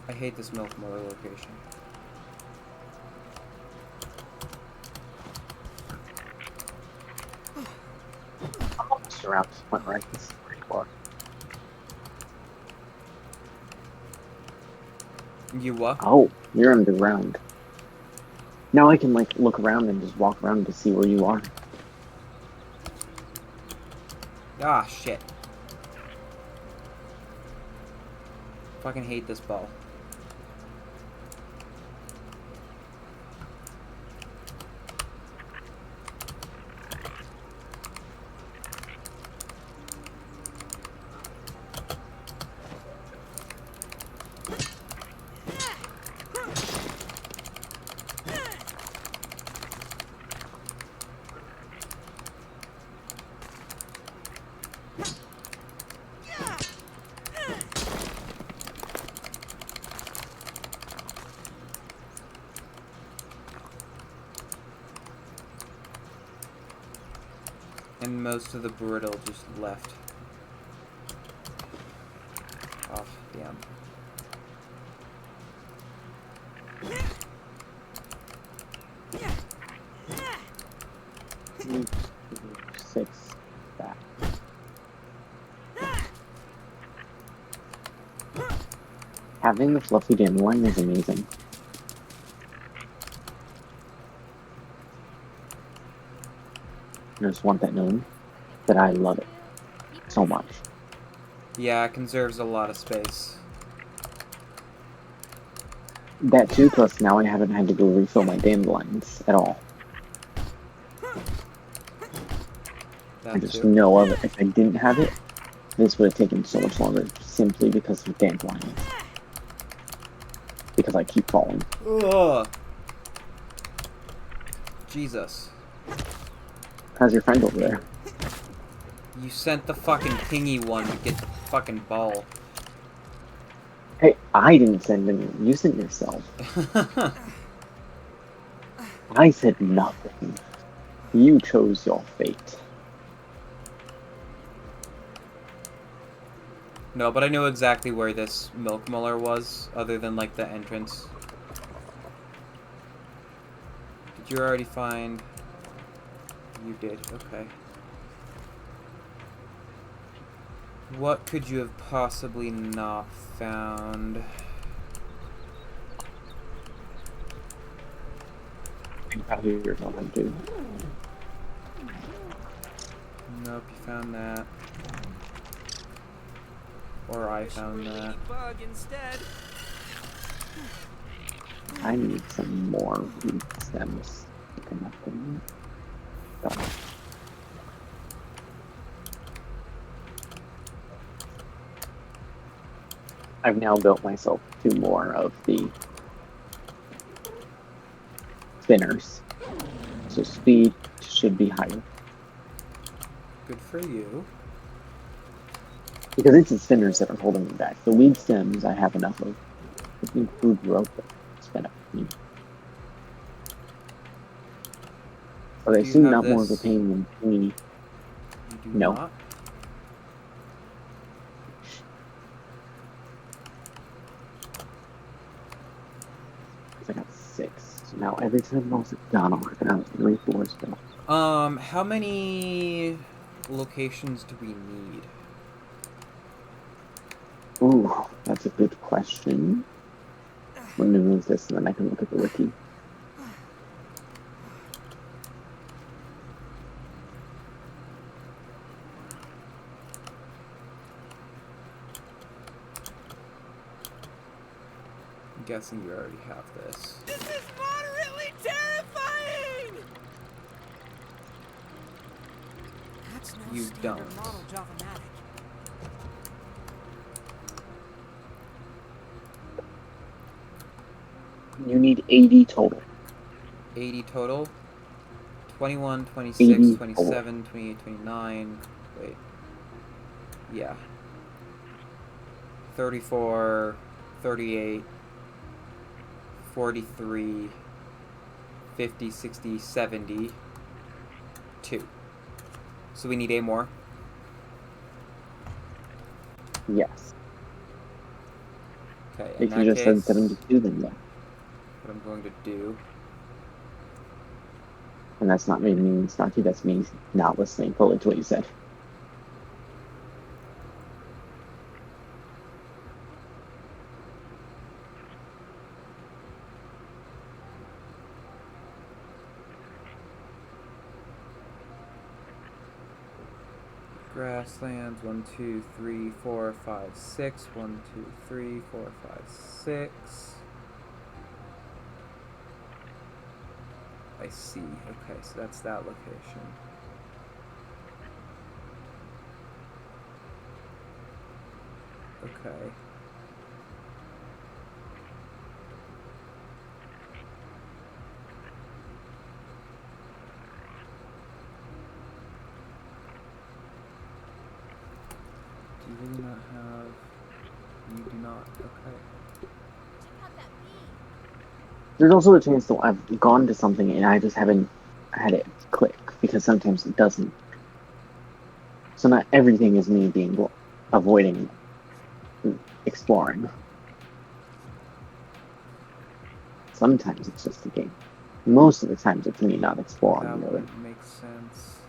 I hate this milk molar location. I'm almost around this point, right? This is pretty far. You what? Oh, you're underground. Now I can, like, look around and just walk around to see where you are. Ah, shit. Fucking hate this bow. And most of the brittle just left. Oh, damn. 6 back. Having the fluffy dandelion is amazing. I just want that known that I love it so much. Yeah, it conserves a lot of space. That too, plus now I haven't had to go refill my dandelions at all. I just know of it. If I didn't have it, this would have taken so much longer simply because of dandelions. Because I keep falling. Ugh. Jesus. How's your friend over there? You sent the fucking kingy one to get the fucking ball. Hey, I didn't send him. You sent yourself. I said nothing. You chose your fate. No, but I know exactly where this milk muller was, other than, like, the entrance. Did you already find... You did, okay. What could you have possibly not found? You probably hear something too. Nope, you found that. Or I found that. I need some more root stems to come up in. I've now built myself 2 more of the spinners, so speed should be higher. Good for you. Because it's the spinners that are holding me back. The weed stems I have enough of. Include rope spin up. But they seem not more of a pain than me. You do not? I got 6. So now every time I was done, I'll work out 3 floors still. How many locations do we need? Ooh, that's a good question. Let me move this and then I can look at the wiki. I'm guessing you already have this. This is moderately terrifying! That's no You standard don't. model Java-matic. You need 80 total. 80 total? 21, 26, 80 27, 28, 29. Wait. Yeah. 34, 38, 43, 50, 60, 70. 2. So we need 8 more? Yes. Okay, If you just said 72, then yeah. What I'm going to do... And that's not me being snarky, that's me not listening fully to what you said. Grasslands, 1, 2, 3, 4, 5, 6. 1, 2, 3, 4, 5, 6. I see. Okay, so that's that location. Okay. Do you really not have... You do not. Okay. There's also a chance that I've gone to something and I just haven't had it click, because sometimes it doesn't. So not everything is me being avoiding exploring. Sometimes it's just a game. Most of the times it's me not exploring, That really. would make sense.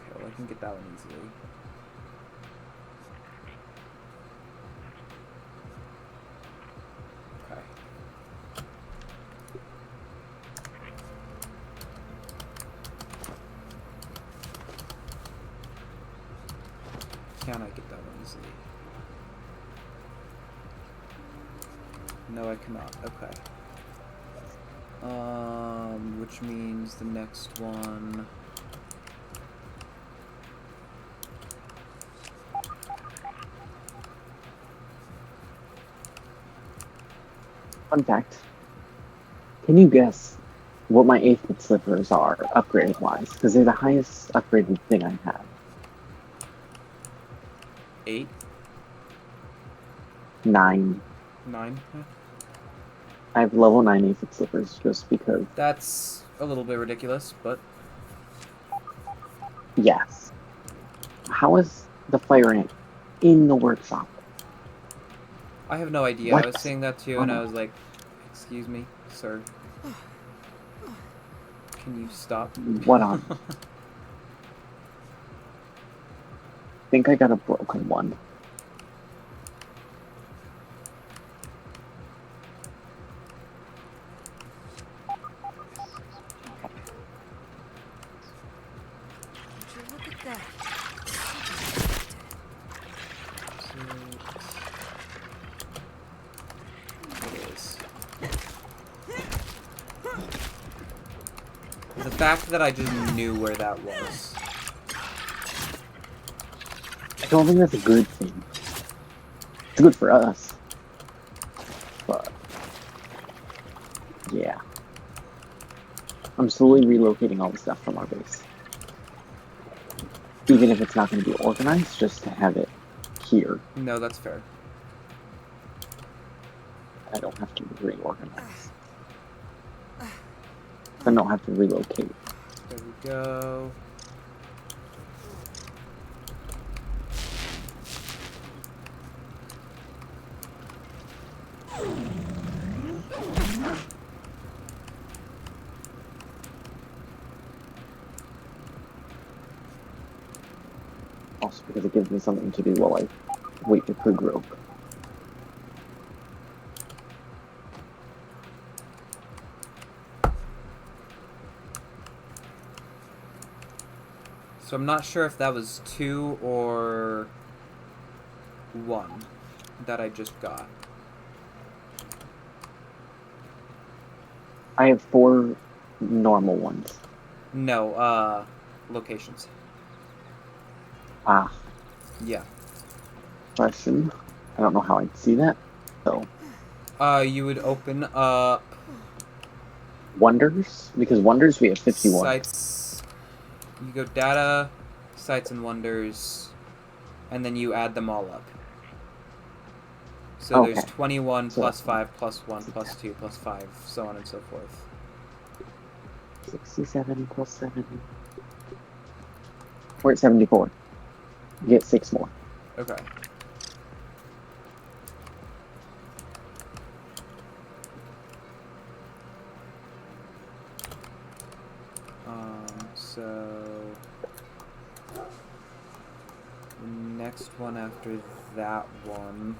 Okay, well I can get that one easily. Okay. Can I get that one easily? No, I cannot. Okay. Which means the next one. Fun fact. Can you guess what my aphid slippers are, upgrade-wise? Because they're the highest upgraded thing I have. 8? 9. 9? I have level 9 aphid slippers just because. That's a little bit ridiculous, but Yes. How is the fire ant in the workshop? I have no idea. What? I was saying that too, and I was like, excuse me, sir. Can you stop? What on? I think I got a broken one. Would you look at that? It is. The fact that I just knew where that was. I don't think that's a good thing. It's good for us. But yeah. I'm slowly relocating all the stuff from our base. Even if it's not going to be organized, just to have it here. No, that's fair. I don't have to reorganize. I don't have to relocate. There we go. Also because it gives me something to do while I wait to pig rope. So I'm not sure if that was 2 or 1 that I just got. I have 4 normal ones. No, locations. Ah, Yeah. question. I don't know how I'd see that. So, You would open up wonders? Because wonders we have 51. sites. You go data, sites and wonders, and then you add them all up. So Okay. there's 21 So- plus 5 plus 1 plus 2 plus 5, so on and so forth. 67 plus 7. We're at 74. You get 6 more. Okay. So the next one after that one.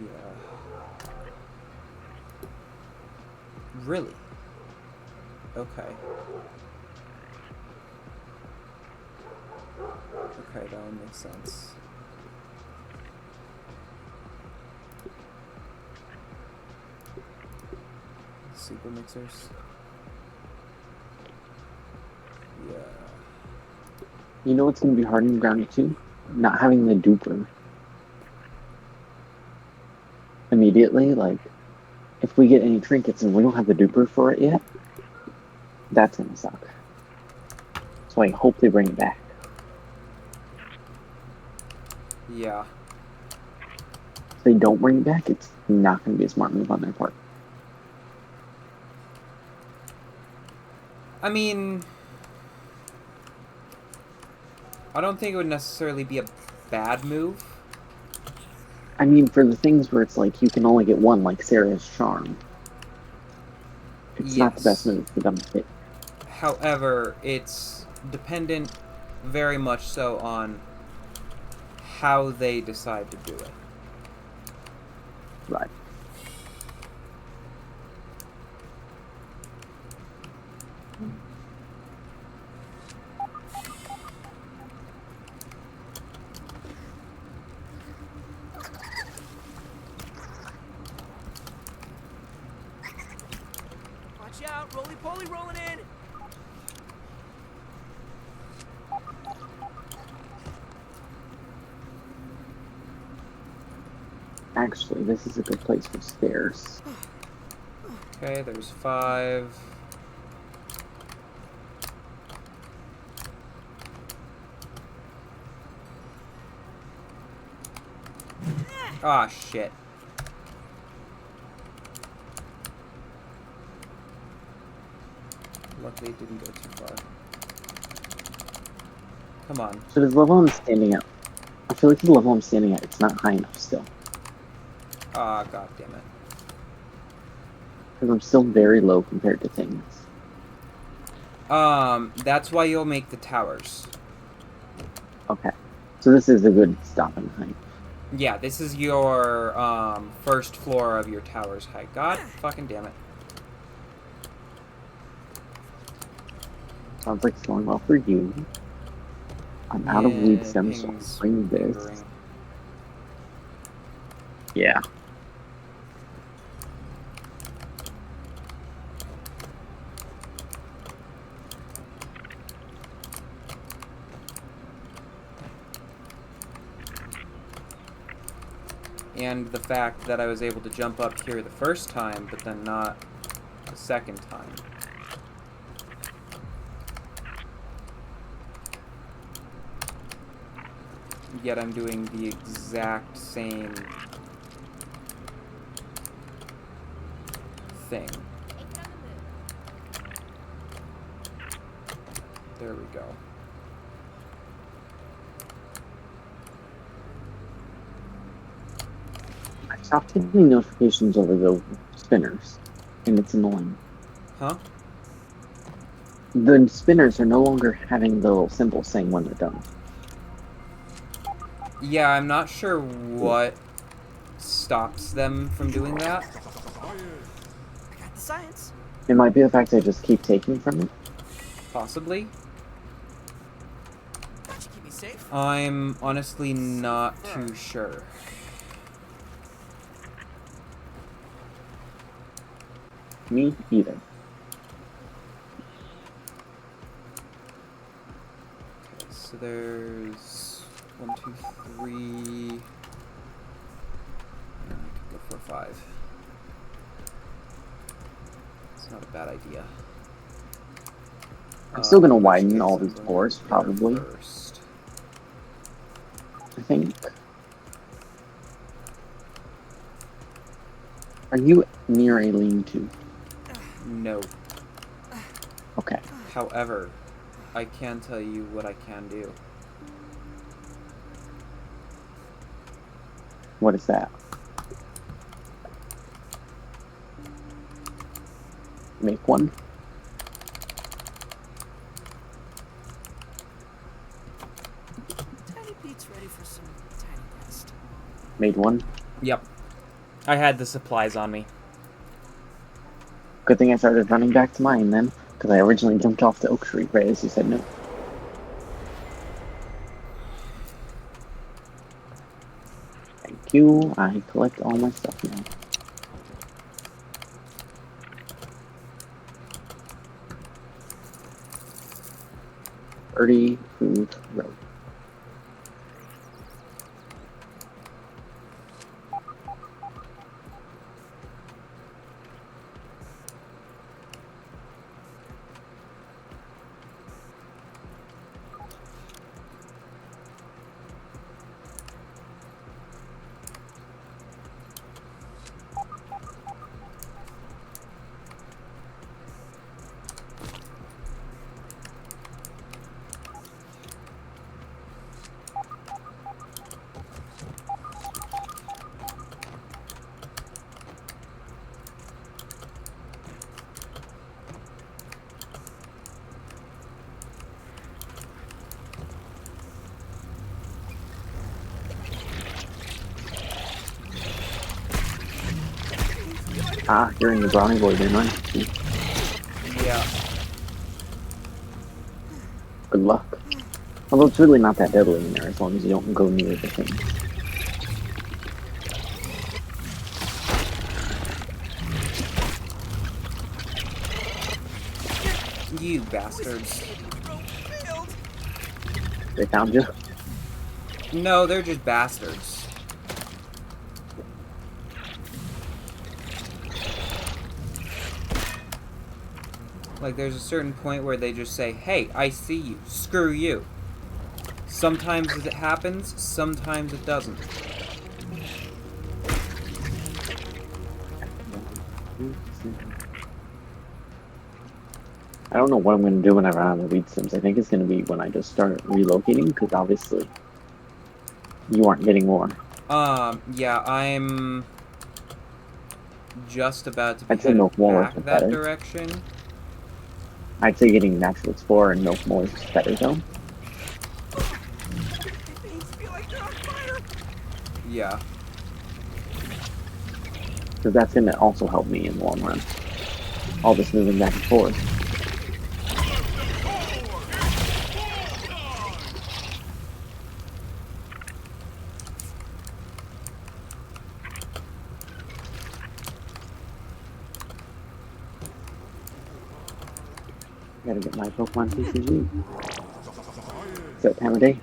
Yeah. Really? Okay. Okay, that one makes sense. Super mixers. Yeah. You know what's going to be hard in ground 2? Not having the duper. Immediately, like, if we get any trinkets and we don't have the duper for it yet, that's going to suck. So I hope they bring it back. Yeah. If they don't bring it back, it's not going to be a smart move on their part. I mean, I don't think it would necessarily be a bad move. I mean, for the things where it's like you can only get one, like Sarah's charm, it's not the best move for them to take. However, it's dependent very much so on how they decide to do it. Right. Watch out, roly-poly rolling in. Actually, this is a good place for stairs. Okay, there's 5. Ah, shit. Luckily it didn't go too far. Come on. So the level I'm standing at, I feel like the level I'm standing at, it's not high enough still. Ah, god damn it. Because I'm still very low compared to things. That's why you'll make the towers. Okay. So this is a good stopping height. Yeah, this is your, first floor of your tower's height. God fucking damn it. Sounds like it's going well for you. I'm out of weed stem, so I'll bring this. Pingering. Yeah. And the fact that I was able to jump up here the first time, but then not the second time. Yet I'm doing the exact same thing. There we go. I stopped getting notifications over the spinners, and it's annoying. Huh? The spinners are no longer having the little symbol saying when they're done. Yeah, I'm not sure what stops them from doing that. I got the science. It might be the fact I just keep taking from it. Possibly. That should keep me safe. I'm honestly not too sure. Me either. Okay, so there's 1, 2, 3. And I could go for 5. It's not a bad idea. I'm still gonna In which widen case all I'm these going floors, there probably. First. I think. Are you near a lean-to? No. Okay. However, I can tell you what I can do. What is that? Make one? Tiny Pete's ready for some tiny rest. Made one? Yep. I had the supplies on me. Good thing I started running back to mine then, because I originally jumped off the oak tree right as you said no. Thank you. I collect all my stuff now. Food road. Ah, you're in the brownie boy bin, aren't you? Yeah. Good luck. Although it's really not that deadly in there as long as you don't go near the thing. You bastards. They found you? No, they're just bastards. Like, there's a certain point where they just say, hey, I see you. Screw you. Sometimes it happens, sometimes it doesn't. I don't know what I'm going to do when I run out of weed sims. I think it's going to be when I just start relocating, because obviously you aren't getting more. Yeah, I'm just about to be I'd say headed Milk Molar back is that better. direction. I'd say getting Natural Explorer and Milk Molar is better, though. Yeah. Because that's going to also help me in the long run. All this moving back and forth. Gotta get my Pokemon TCG. It's that time of day.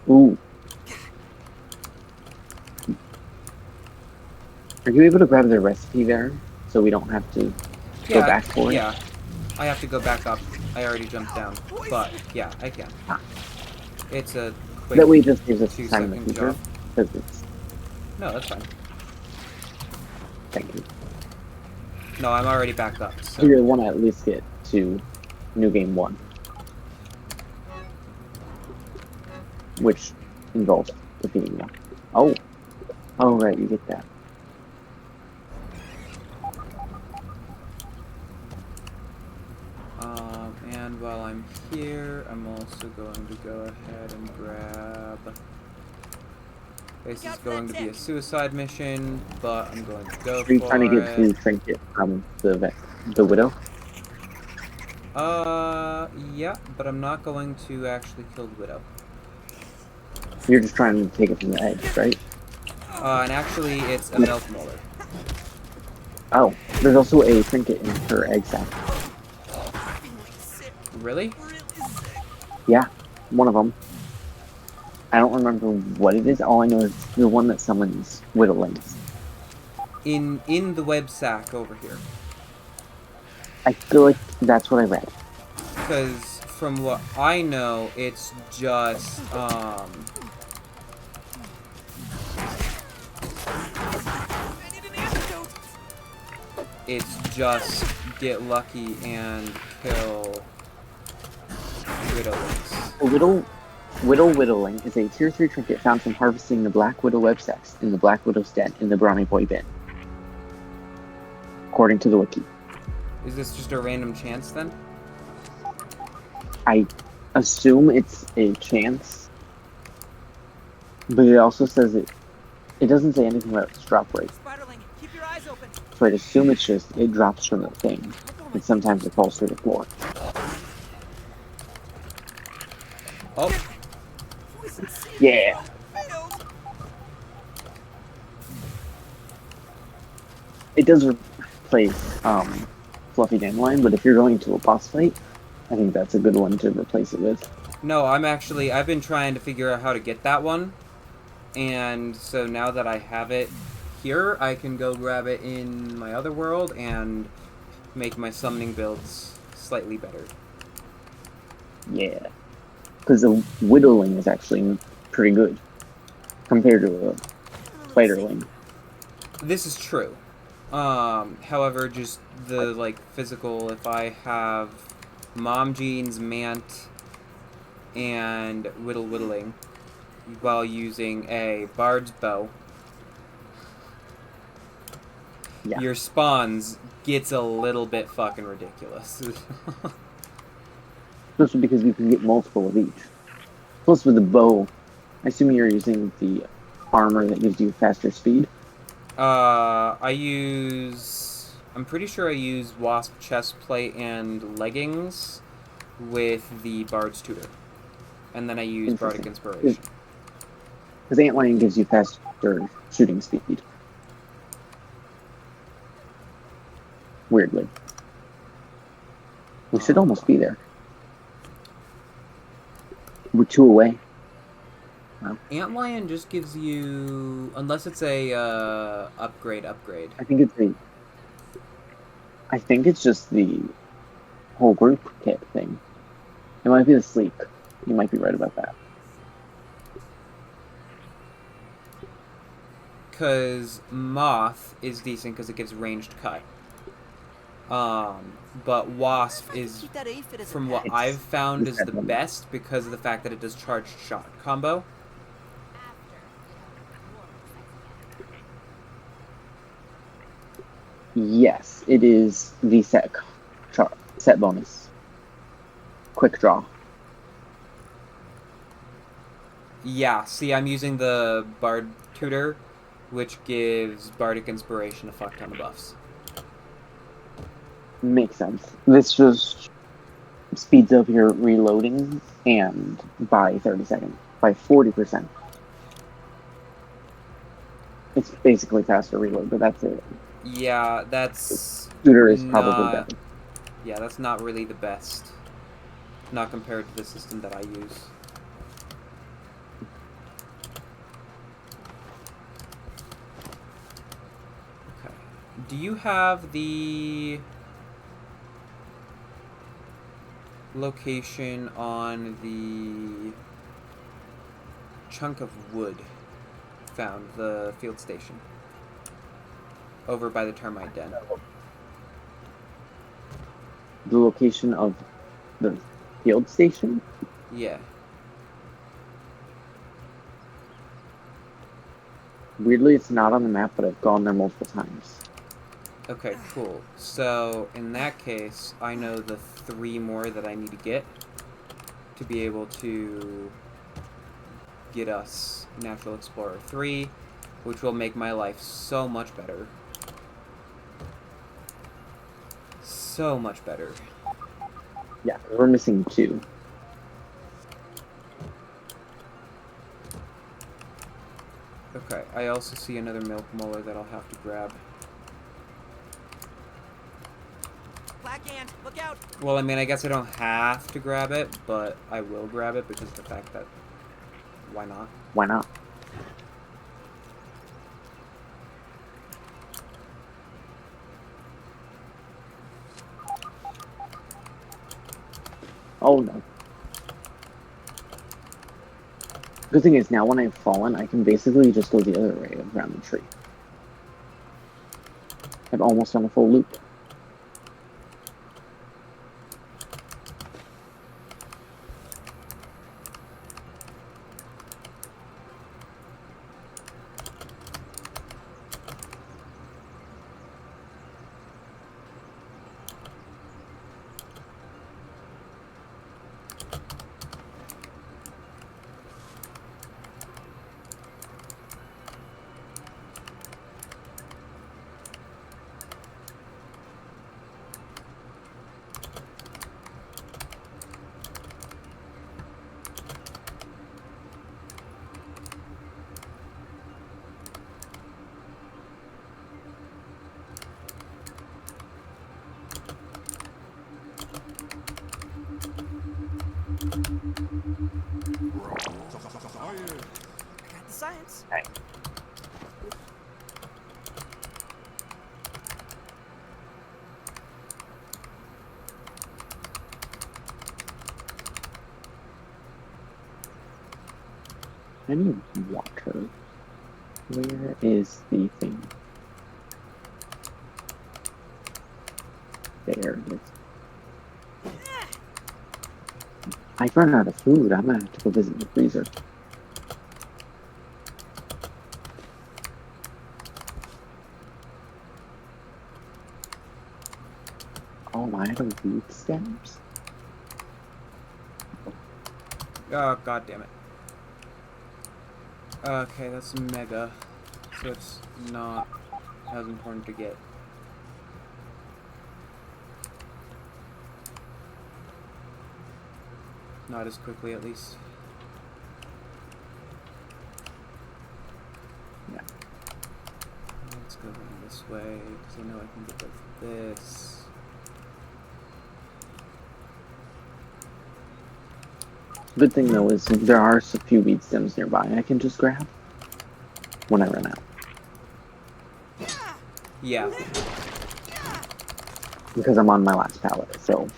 Ooh. Are you able to grab the recipe there so we don't have to go back for it? Yeah. I have to go back up. I already jumped down. But, yeah, I can. Ah. It's a quick That way it just gives us time in the 2-second future. job. Because it's... No, that's fine. Thank you. No, I'm already backed up, so... You want to at least get to New Game 1. Which involves defeating them. Oh! Oh, right, you get that. And while I'm here, I'm also going to go ahead and grab... This is going to be a suicide mission, but I'm going to go for it. Are you trying to get the trinket from the widow? Yeah, but I'm not going to actually kill the widow. You're just trying to take it from the edge, right? And actually, it's a milk molar. Oh, there's also a trinket in her egg sac. Really? Yeah, one of them. I don't remember what it is. All I know is the one that summons Whittlings. In the web sack over here. I feel like that's what I read. Because from what I know, it's just it's just get lucky and kill Whittlings. A Whittling is a tier 3 trinket found from harvesting the Black Widow web sacks in the Black Widow's den in the Brownie Boy bin. According to the wiki. Is this just a random chance then? I assume it's a chance. But it also says it doesn't say anything about its drop rate. Spiderling, keep your eyes open. So I'd assume it's just, it drops from the thing. And sometimes it falls through the floor. Oh. Yeah! It does replace Fluffy Dandelion, but if you're going to a boss fight, I think that's a good one to replace it with. No, I've been trying to figure out how to get that one. And so now that I have it here, I can go grab it in my other world and make my summoning builds slightly better. Yeah. Because the Whittling is actually pretty good compared to a Spiderling. This is true. However, just the, like, physical, if I have Mom Jean's Mant and Whittling while using a Bard's Bow, Yeah. your spawns gets a little bit fucking ridiculous. Especially because you can get multiple of each. Plus with the bow, I assume you're using the armor that gives you faster speed. I'm pretty sure I use Wasp chestplate and leggings with the Bard's Tutor. And then I use Bardic Inspiration. Because Antlion gives you faster shooting speed. Weirdly. We should almost be there. We're 2 away. Wow. Antlion just gives you... Unless it's a upgrade. I think it's just the whole group kit thing. It might be the sleep. You might be right about that. Because Moth is decent because it gives ranged cut. But Wasp is, from what I've found, is the best because of the fact that it does charged shot combo. Yes, it is the set bonus. Quick draw. Yeah, see, I'm using the Bard Tutor, which gives Bardic Inspiration a fuck ton of buffs. Makes sense. This just speeds up your reloading and by 30 seconds, by 40%. It's basically faster reload, but that's it. Yeah, that's... Tutor is probably better. Yeah, that's not really the best. Not compared to the system that I use. Okay. Do you have the location on the chunk of wood found, the field station? Over by the termite den. The location of the field station? Yeah. Weirdly, it's not on the map, but I've gone there multiple times. Okay, cool. So, in that case, I know the 3 more that I need to get to be able to get us Natural Explorer 3, which will make my life so much better. So much better. Yeah, we're missing 2. Okay, I also see another milk molar that I'll have to grab. Black ant, look out! Well, I mean, I guess I don't have to grab it, but I will grab it because of the fact that... Why not? Why not? Oh no. Good thing is, now when I've fallen, I can basically just go the other way around the tree. I've almost done a full loop. I got the science. Okay. I need water. Where is the thing? There it is. I've run out of food. I'm gonna have to go visit the freezer. Oh, I have food stamps. Oh, god damn it. Okay, that's mega. So it's not That was important to get. Not as quickly, at least. Yeah. Let's go around this way, because I know I can get both this. Good thing though is there are a few weed stems nearby I can just grab when I run out. Yeah. Because I'm on my last pallet, so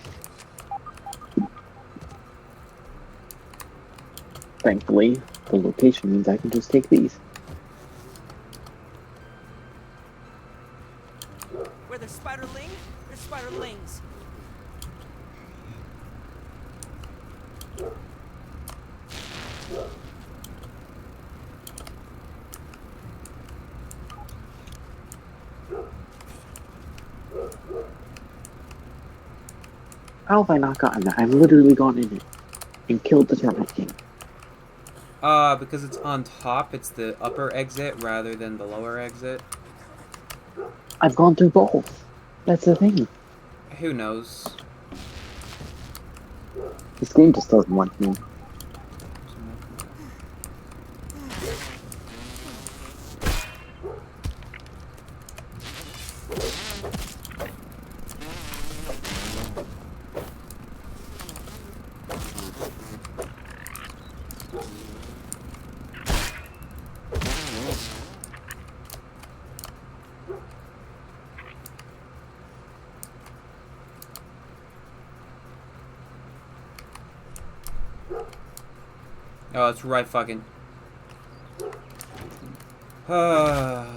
thankfully the location means I can just take these. Where there's spiderling, there's spiderlings. How have I not gotten that? I've literally gone in it and killed the termite king. Because it's on top, it's the upper exit rather than the lower exit. I've gone through both. That's the thing. Who knows? This game just doesn't want me. Oh, it's right fucking. Lord.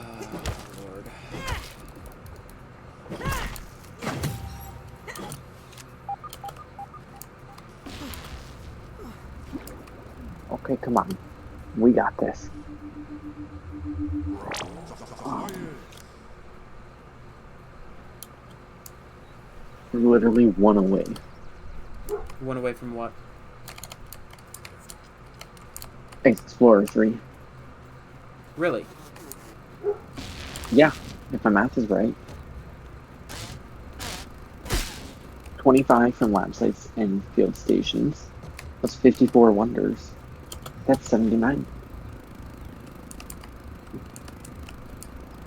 Okay, come on. We got this. We're literally one away. One away from what? Explorer 3. Really? Yeah, if my math is right. 25 from lab sites and field stations. That's 54 wonders. That's 79.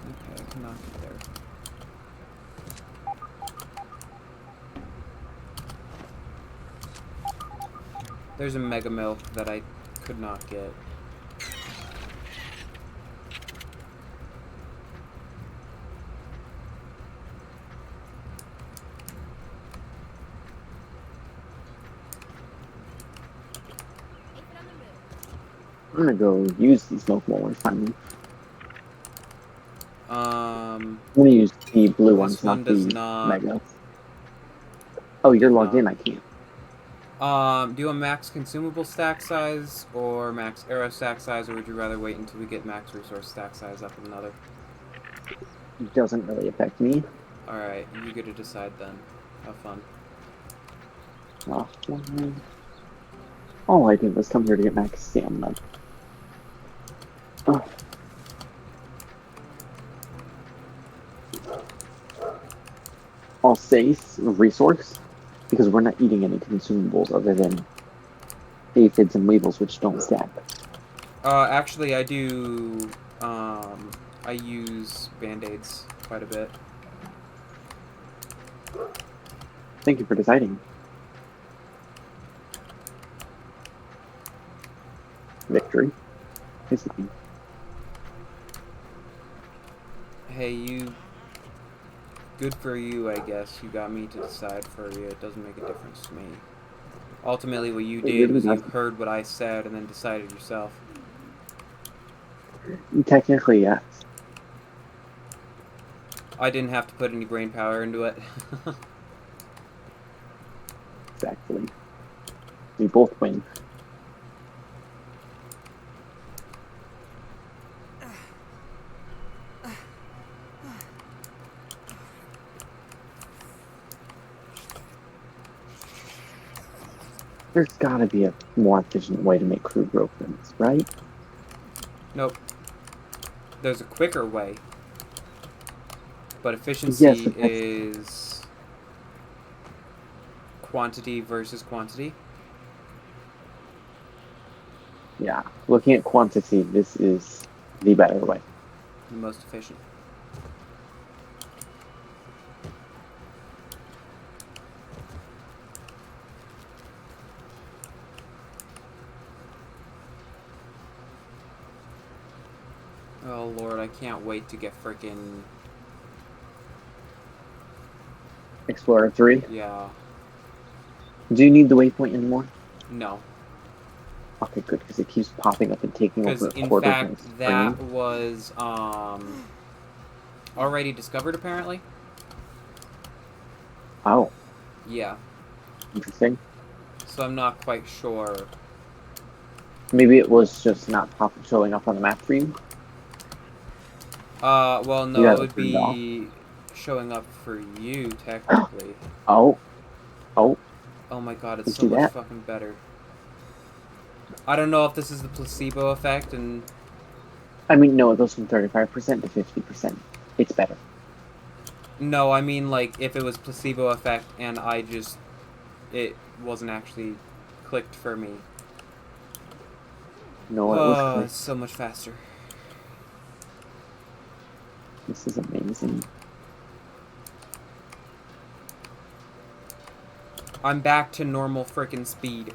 Okay, I cannot get there. There's a mega milk that I could not get. I'm gonna go use these smoke rollers finally. I'm gonna use the blue ones, one not does the not. mega. Oh, you're logged in, I can't. Do you want max consumable stack size or max arrow stack size, or would you rather wait until we get max resource stack size up in another? It doesn't really affect me. Alright, you get to decide then. Have fun. Oh, all I did was come here to get max stamina. Oh. I'll say resource because we're not eating any consumables other than aphids and weevils, which don't stack. Actually, I do. I use band-aids quite a bit. Thank you for deciding. Victory is mine. Hey, you. Good for you, I guess. You got me to decide for you. It doesn't make a difference to me. Ultimately, what you did was you heard what I said and then decided yourself. Technically, yes. I didn't have to put any brain power into it. Exactly. We both win. There's gotta be a more efficient way to make crude rope prints, right? Nope. There's a quicker way. But efficiency Yes, but that's... is quantity versus quantity. Yeah. Looking at quantity, this is the better way. The most efficient. Oh lord, I can't wait to get frickin'... Explorer 3? Yeah. Do you need the waypoint anymore? No. Okay, good, because it keeps popping up and taking Because, over a in quarter of fact, my screen. that was, already discovered, apparently. Oh. Yeah. Interesting. So I'm not quite sure. Maybe it was just not showing up on the map for you? Well, You no, have it it would turned off. be showing up for you, technically. Oh. Oh. Oh my god, it's Let's so do much that. fucking better. I don't know if this is the placebo effect, and... I mean, no, it goes from 35% to 50%. It's better. No, I mean, like, if it was placebo effect and I just... It wasn't actually clicked for me. No, it was Oh, clicked. it's so much faster. This is amazing. I'm back to normal frickin' speed.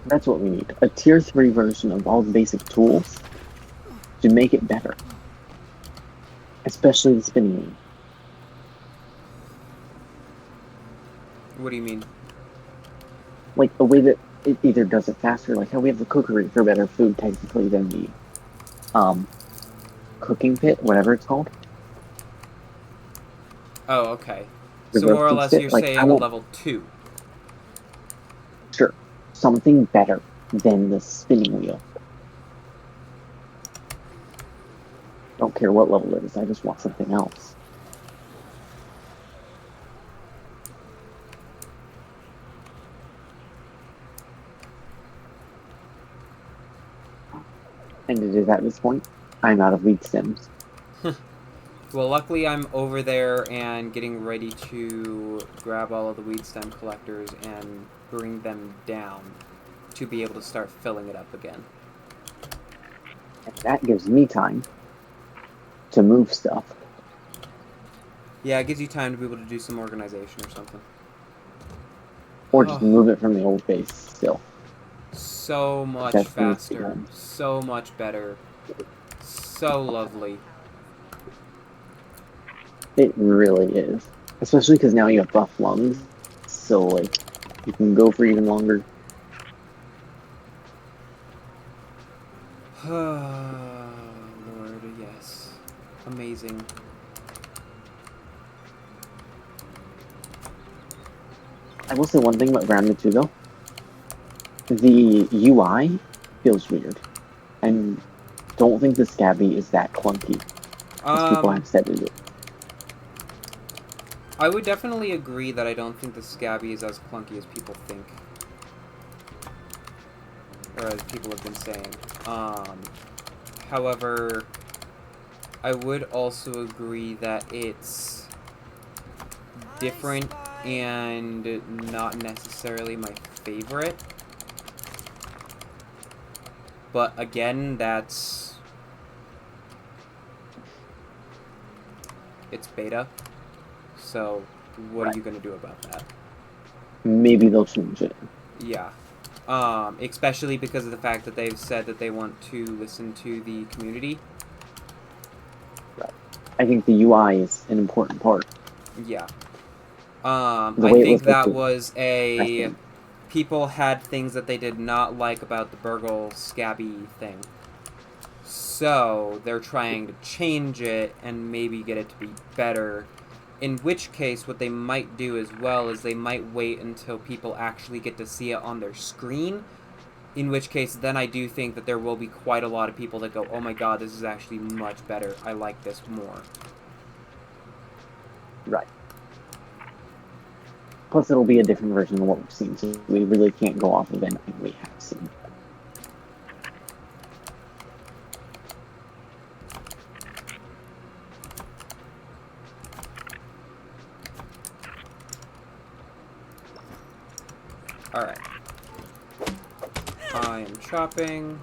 That's what we need. A tier 3 version of all the basic tools to make it better. Especially the spinning wheel. What do you mean? Like, the way that it either does it faster, like how we have the cookery for better food, technically, than the, cooking pit, whatever it's called. Oh, okay. The So more or roasting less spit. you're Like, I saying a won't... level 2. Sure. Something better than the spinning wheel. Don't care what level it is, I just want something else. And it is at this point, I'm out of weed stems. Well, luckily I'm over there and getting ready to grab all of the weed stem collectors and bring them down to be able to start filling it up again. And that gives me time to move stuff. Yeah, it gives you time to be able to do some organization or something. Or just move it from the old base still. So much That needs to be faster. done. So much better. So lovely. It really is. Especially because now you have buff lungs. So, like, you can go for even longer. Lord, yes. Amazing. I will say one thing about Grounded 2, though. The UI feels weird. I don't think the Scabby is that clunky as people have said it is. I would definitely agree that I don't think the Scabby is as clunky as people think. Or as people have been saying. However, I would also agree that it's different and not necessarily my favorite. But again, it's beta. So, what are you going to do about that? Maybe they'll change it. Yeah. Especially because of the fact that they've said that they want to listen to the community. Right. I think the UI is an important part. Yeah. The I way it think was that was a... interesting. People had things that they did not like about the Burgle Scabby thing. So, they're trying to change it and maybe get it to be better. In which case, what they might do as well is they might wait until people actually get to see it on their screen In which case, then I do think that there will be quite a lot of people that go, oh my god, this is actually much better. I like this more. Right. Plus, it'll be a different version of what we've seen, so we really can't go off of anything we have seen. Alright. I am chopping.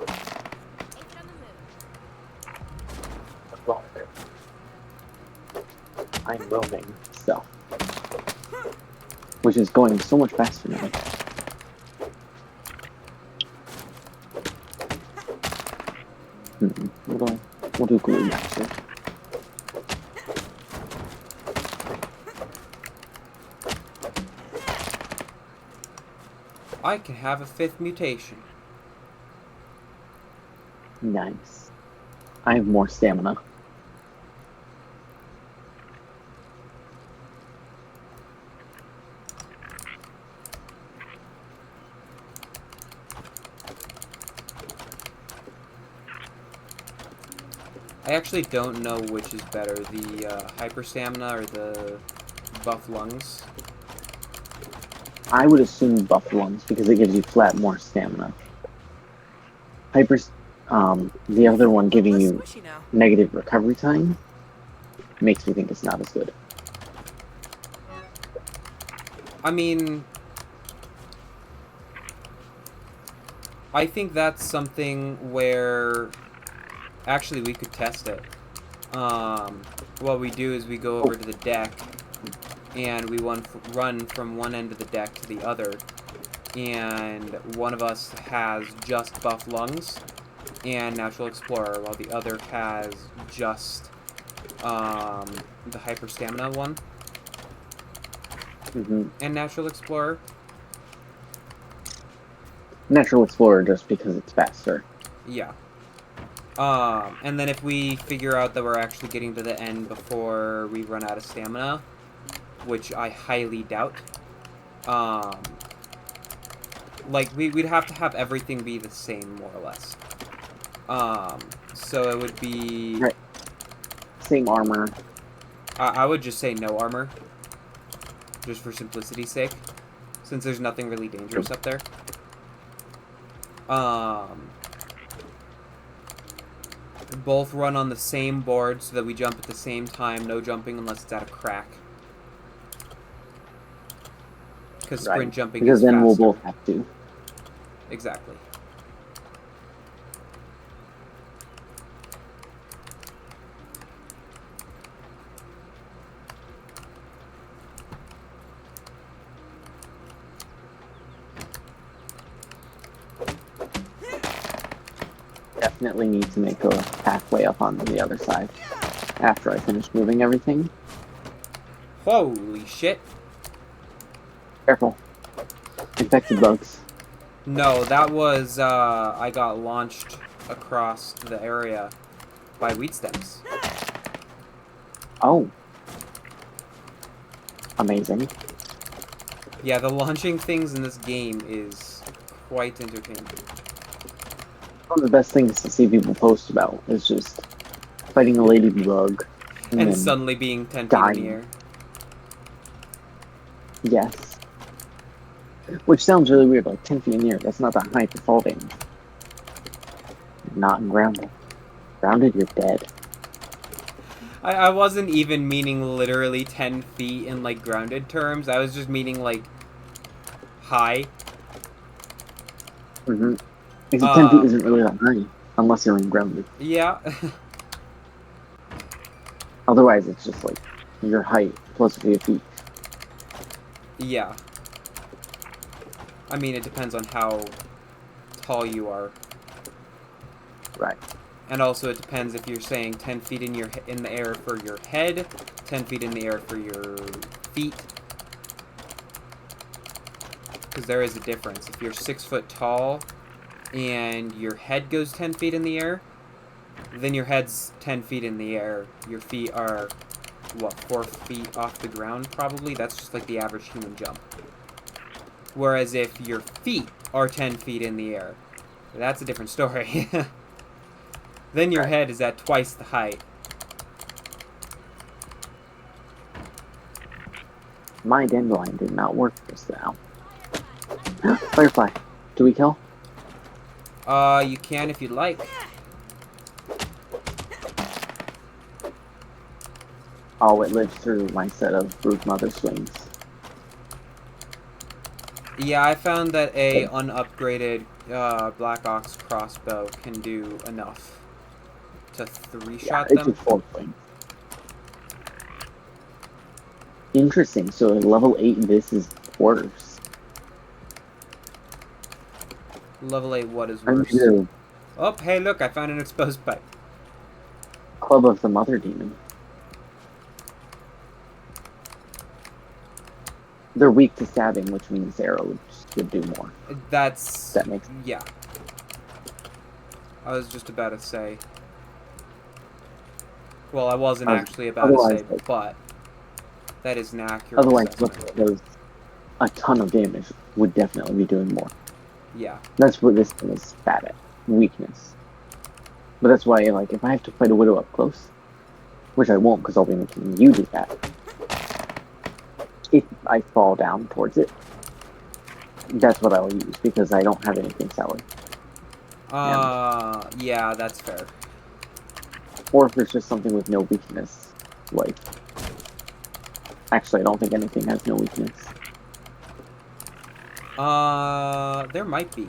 Well, I'm roaming stuff. Which is going so much faster now. We'll do glue next. I can have a 5th mutation. Nice. I have more stamina. I actually don't know which is better, the hyper stamina or the buff lungs. I would assume buff lungs because it gives you flat more stamina. The other one giving you negative recovery time makes me think it's not as good. I mean, I think that's something where actually we could test it. What we do is we go over to the deck and we run from one end of the deck to the other, and one of us has just buff lungs and natural explorer, while the other has just the hyper stamina one and natural explorer. Natural explorer just because it's faster. Yeah. And then if we figure out that we're actually getting to the end before we run out of stamina, which I highly doubt, like, we'd have to have everything be the same, more or less. So it would be... Right. Same armor. I would just say no armor, just for simplicity's sake, since there's nothing really dangerous up there. Both run on the same board so that we jump at the same time, no jumping unless it's at a crack. Because sprint jumping because is then faster. we'll both have to. Exactly. Definitely need to make a pathway up on the other side after I finish moving everything. Holy shit. Careful. Infected bugs. No, that was, I got launched across the area by weed stems. Oh. Amazing. Yeah, the launching things in this game is quite entertaining. One of the best things to see people post about is just fighting a ladybug and suddenly being 10 dying. feet in the air. Yes. Which sounds really weird, like 10 feet in the air. That's not that high for fall damage. Not in grounded. Grounded, you're dead. I wasn't even meaning literally 10 feet in, like, grounded terms. I was just meaning, like, high. Mm-hmm. Because 10 feet isn't really that high, unless you're in grounded. Yeah. Otherwise, it's just, like, your height plus a few feet. Yeah. I mean, it depends on how tall you are. Right. And also, it depends if you're saying 10 feet in the air for your head, 10 feet in the air for your feet. Because there is a difference. If you're 6 foot tall and your head goes 10 feet in the air, then your head's 10 feet in the air. Your feet are, what, 4 feet off the ground, probably? That's just like the average human jump. Whereas if your feet are 10 feet in the air, That's a different story. Then your head is at twice the height. My dandelion did not work just now. Firefly. Do we kill? You can if you'd like. Oh, it lived through my set of Brood Mother swings. Yeah, I found that a unupgraded Black Ox crossbow can do enough to 3-shot It them. did 4 swings. Interesting. So at level 8, this is worse. Level 8, what is I'm worse? here. Oh, hey, look, I found an exposed pipe. Club of the Mother Demon. They're weak to stabbing, which means arrows should do more. That makes sense. Yeah. I was just about to say. Well, I wasn't actually about to say, but that is an accurate Otherwise, assessment. those a ton of damage would definitely be doing more. Yeah. That's what this thing is bad at. Weakness. But that's why, like, if I have to fight a widow up close, which I won't because I'll be making you do that, if I fall down towards it, that's what I'll use because I don't have anything selling. Yeah, that's fair. Or if it's just something with no weakness, like... Actually, I don't think anything has no weakness. There might be.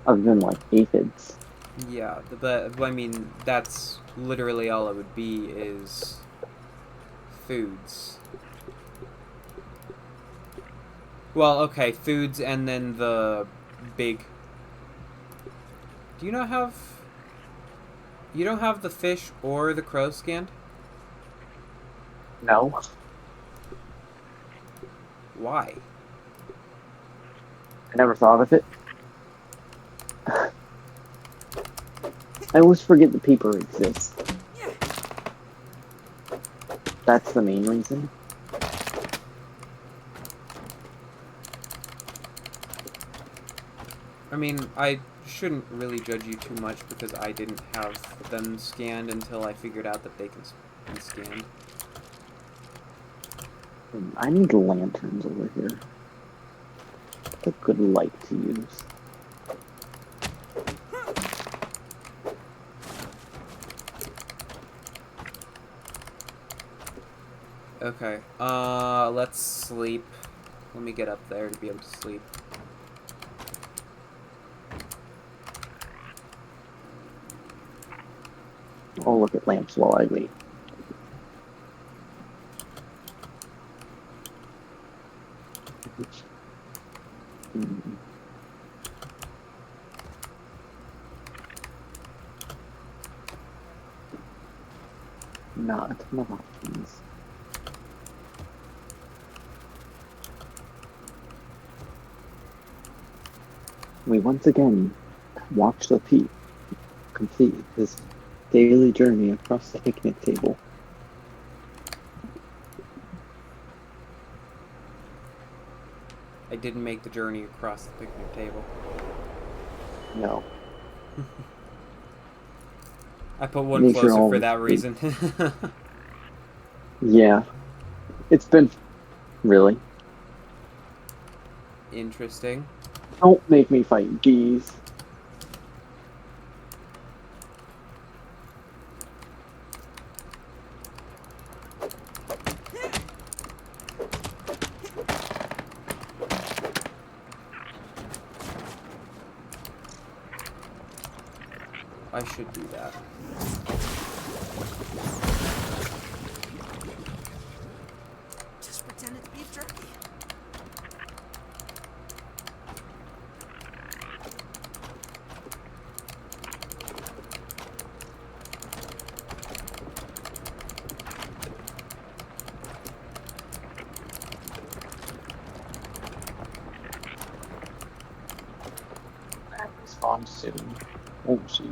Other than, like, aphids. Yeah, but I mean, that's literally all it would be is foods. Well, okay, foods and then the big... Do you not have... You don't have the fish or the crow scanned? No. Why? I never thought of it. I always forget the paper exists. That's the main reason. I mean, I shouldn't really judge you too much because I didn't have them scanned until I figured out that they can be scanned. I need lanterns over here. What's a good light to use? Okay, let's sleep. Let me get up there to be able to sleep. I'll look at lamps while I wait. Not a ton of options. We once again watch the Pete complete his daily journey across the picnic table. I didn't make the journey across the picnic table. No. I put one closer for that reason. Yeah. It's been... Really? Interesting. Don't make me fight bees. I should do that. Just pretend it's beef jerky. That respawn soon. Won't she?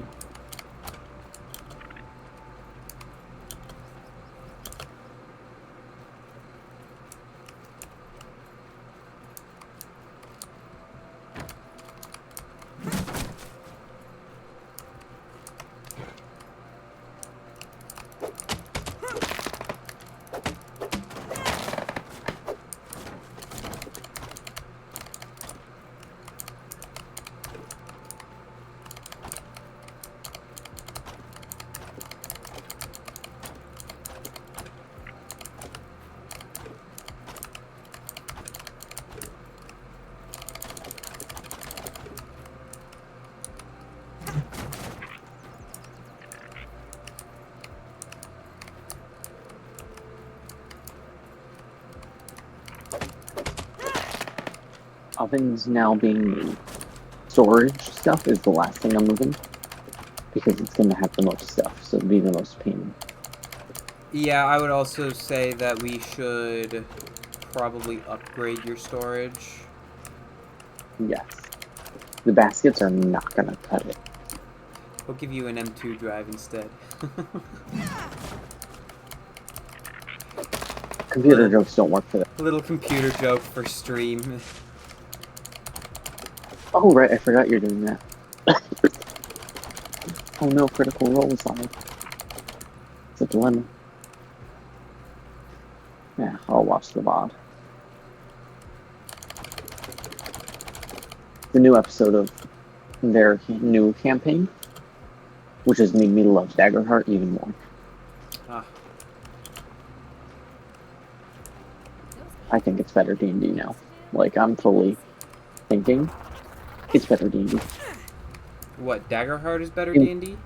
Ovens now being moved. Storage stuff is the last thing I'm moving. Because it's going to have the most stuff, so it'd be the most pain. Yeah, I would also say that we should probably upgrade your storage. Yes. The baskets are not going to cut it. We'll give you an M2 drive instead. Computer jokes don't work for that. A little computer joke for stream. Oh, right, I forgot you're doing that. Oh no, critical role slide. It's a dilemma. Yeah, I'll watch the VOD. The new episode of their new campaign, which has made me love Daggerheart even more. Ah. I think it's better D&D now. Like, I'm fully thinking it's better D&D. What, Daggerheart is better D&D?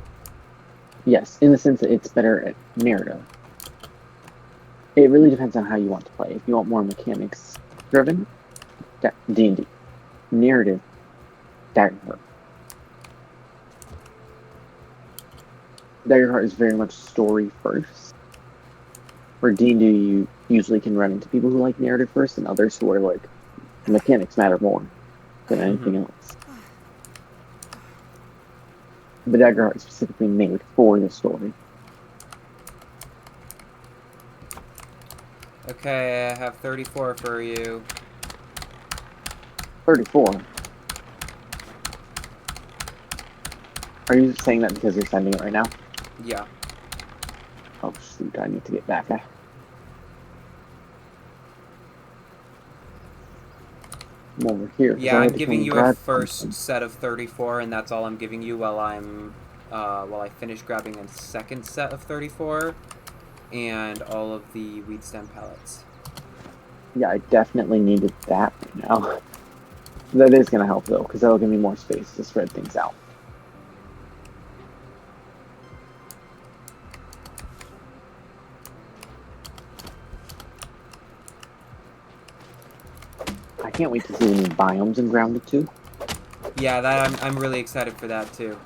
Yes, in the sense that it's better at narrative. It really depends on how you want to play. If you want more mechanics driven, D&D. Narrative, Daggerheart. Daggerheart is very much story first. For D&D, you usually can run into people who like narrative first, and others who are like, mechanics matter more than anything else. But Daggerheart is specifically made for the story. Okay, I have 34 for you. 34? Are you saying that because you're sending it right now? Yeah. Oh shoot, I need to get back. I'm over here. Yeah, I'm giving you a first set of 34, and that's all I'm giving you while I finish grabbing a second set of 34, and all of the weed stem pellets. Yeah, I definitely needed that right now. That is going to help though, because that'll give me more space to spread things out. I can't wait to see the new biomes in Grounded 2. Yeah, that I'm really excited for that too.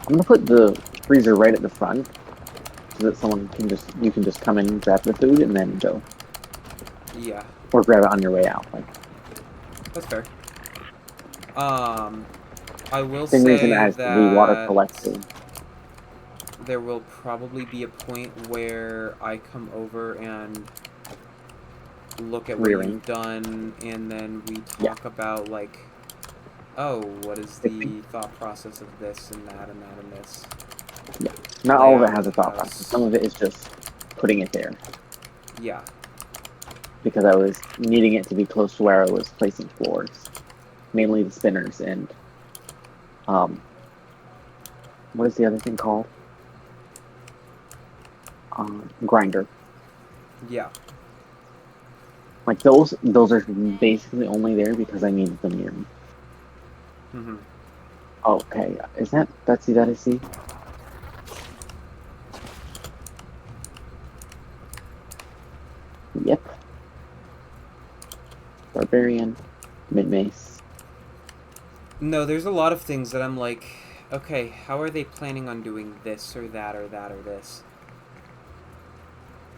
I'm gonna put the freezer right at the front, so that you can just come in and grab the food and then go. Yeah. Or grab it on your way out. Like. That's fair. I will Same say reason as that the water collector. There will probably be a point where I come over and look at what you've done, and then we talk about, like, oh, what is the thought process of this and that and that and this. Yeah. Not all of it has a thought process. Some of it is just putting it there. Yeah. Because I was needing it to be close to where I was placing floors. Mainly the spinners and, what is the other thing called? Grinder. Yeah. Like, those are basically only there because I needed them near me. Mm-hmm. Okay, is that Betsy that I see? Yep. Barbarian, mid-mace. No, there's a lot of things that I'm like, okay, how are they planning on doing this or that or that or this?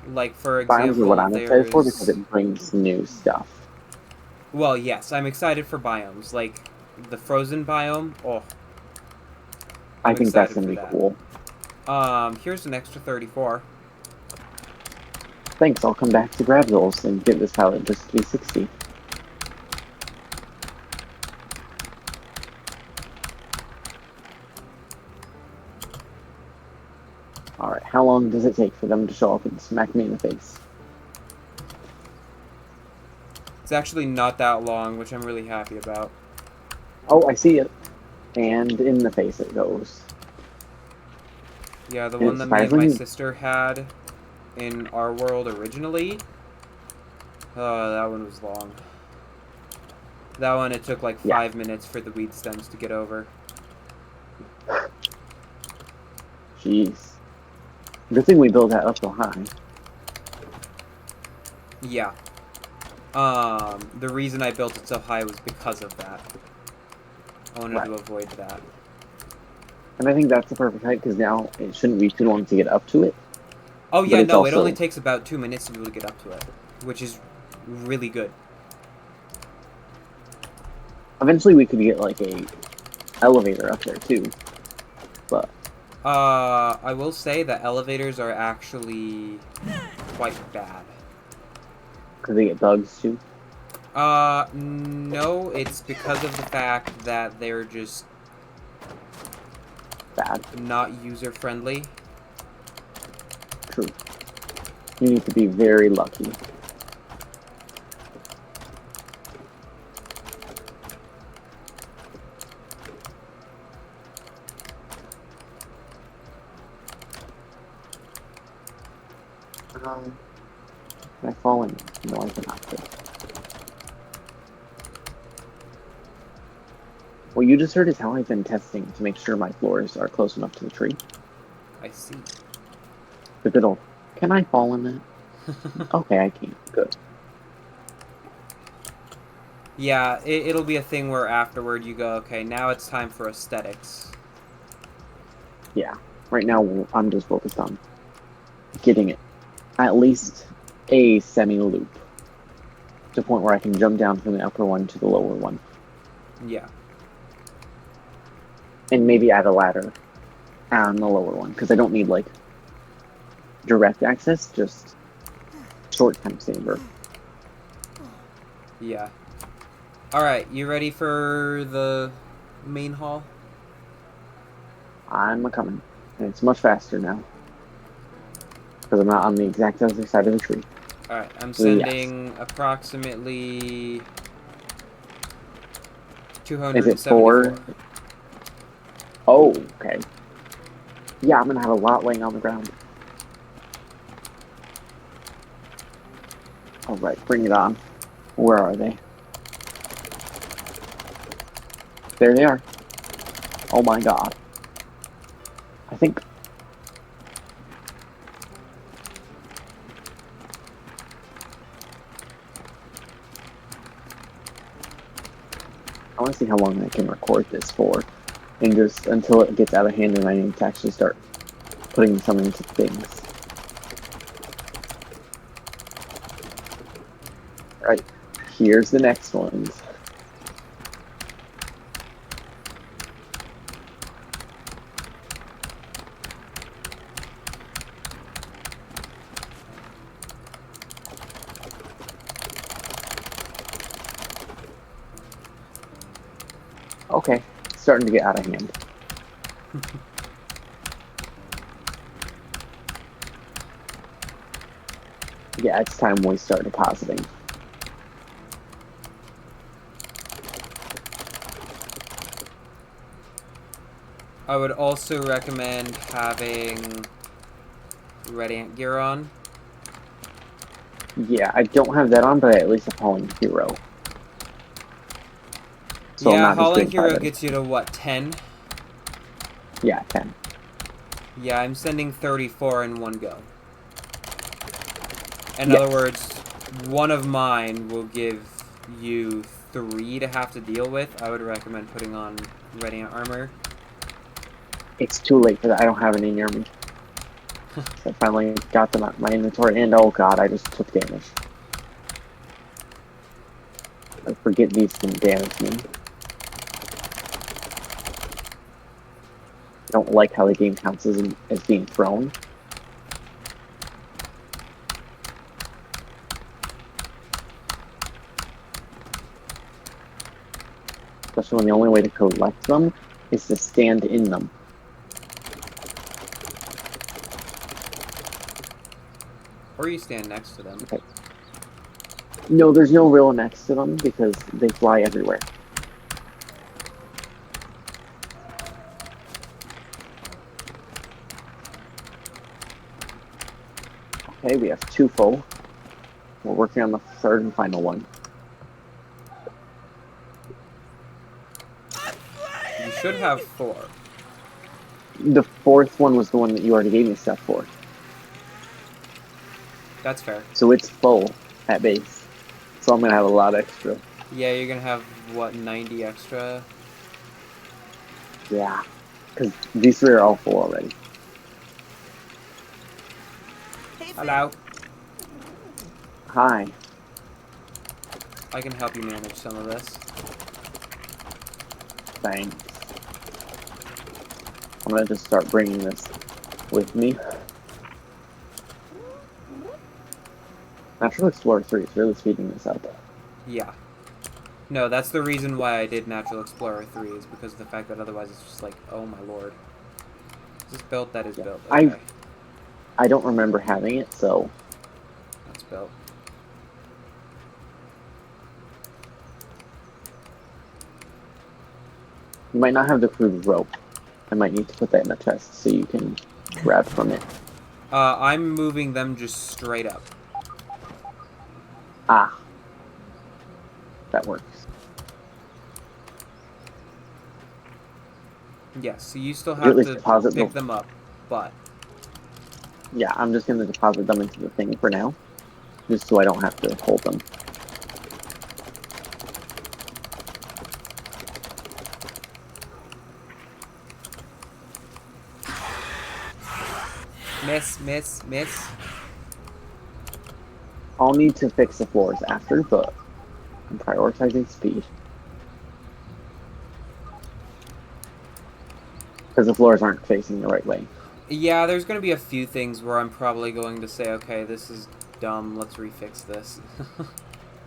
Like, for example, Biomes are what I'm excited for because it brings new stuff. Well, yes, I'm excited for biomes. Like, the frozen biome, oh. I think that's going to be cool. Here's an extra 34. Thanks, I'll come back to grab those and get this pallet just 360. Alright, how long does it take for them to show up and smack me in the face? It's actually not that long, which I'm really happy about. Oh, I see it. And in the face it goes. Yeah, the one that me and my sister had in our world originally. That one was long. That one, it took like 5 minutes for the weed stems to get over. Jeez. Good thing we built that up so high. Yeah. The reason I built it so high was because of that. I wanted to avoid that. And I think that's the perfect height, because now it shouldn't be too long to get up to it. Oh yeah, But no, also... it only takes about 2 minutes to be able to get up to it, which is really good. Eventually we could get, like, a elevator up there, too. But... I will say that elevators are actually quite bad. Because they get bugs, too? No, it's because of the fact that they're just... Bad. Not user-friendly. True. You need to be very lucky. Can I fall in? No, I cannot. What you just heard is how I've been testing to make sure my floors are close enough to the tree. I see. The good old, can I fall in that? Okay, I can. Good. Yeah, it'll be a thing where afterward you go, okay, now it's time for aesthetics. Yeah. Right now, I'm just focused on getting it at least a semi-loop. To the point where I can jump down from the upper one to the lower one. Yeah. And maybe add a ladder on the lower one, because I don't need, like, direct access, just short time saver. Yeah. Alright, you ready for the main hall? I'm a-coming. And it's much faster now. Because I'm not on the exact other side of the tree. Alright, I'm sending approximately 274. Is it 4? Oh, okay. Yeah, I'm gonna have a lot laying on the ground. Alright, bring it on. Where are they? There they are. Oh my god. I think... I want to see how long I can record this for. And just until it gets out of hand and I need to actually start putting some into things. Right. Here's the next ones. Okay, starting to get out of hand. Yeah, it's time we start depositing. I would also recommend having Radiant gear on. Yeah, I don't have that on, but I at least have Hauling Hero. So yeah, Hauling Hero gets you to what, 10? Yeah, 10. Yeah, I'm sending 34 in one go. In other words, one of mine will give you 3 to have to deal with. I would recommend putting on Radiant armor. It's too late for that. I don't have any near me. I finally got them out of my inventory, and oh god, I just took damage. I forget these can damage me. I don't like how the game counts as being thrown. Especially when the only way to collect them is to stand in them. Or you stand next to them. Okay. No, there's no real next to them because they fly everywhere. Okay, we have 2 full. We're working on the 3rd and final one. You should have 4. The 4th one was the one that you already gave me stuff for. That's fair. So it's full at base. So I'm gonna have a lot extra. Yeah, you're gonna have, what, 90 extra? Yeah. Because these three are all full already. Hello. Hi. I can help you manage some of this. Thanks. I'm gonna just start bringing this with me. Natural Explorer 3 is really speeding this up. Yeah. No, that's the reason why I did Natural Explorer 3, is because of the fact that otherwise it's just like, oh my lord. Is this built? That is built. Okay. I don't remember having it, so... That's built. You might not have the crude rope. I might need to put that in the chest so you can grab from it. I'm moving them just straight up. Ah. That works. Yes, so you still Could you at have least to deposit pick them up, but... Yeah, I'm just gonna deposit them into the thing for now. Just so I don't have to hold them. Miss. I'll need to fix the floors after, but I'm prioritizing speed. Because the floors aren't facing the right way. Yeah, there's going to be a few things where I'm probably going to say, okay, this is dumb, let's refix this.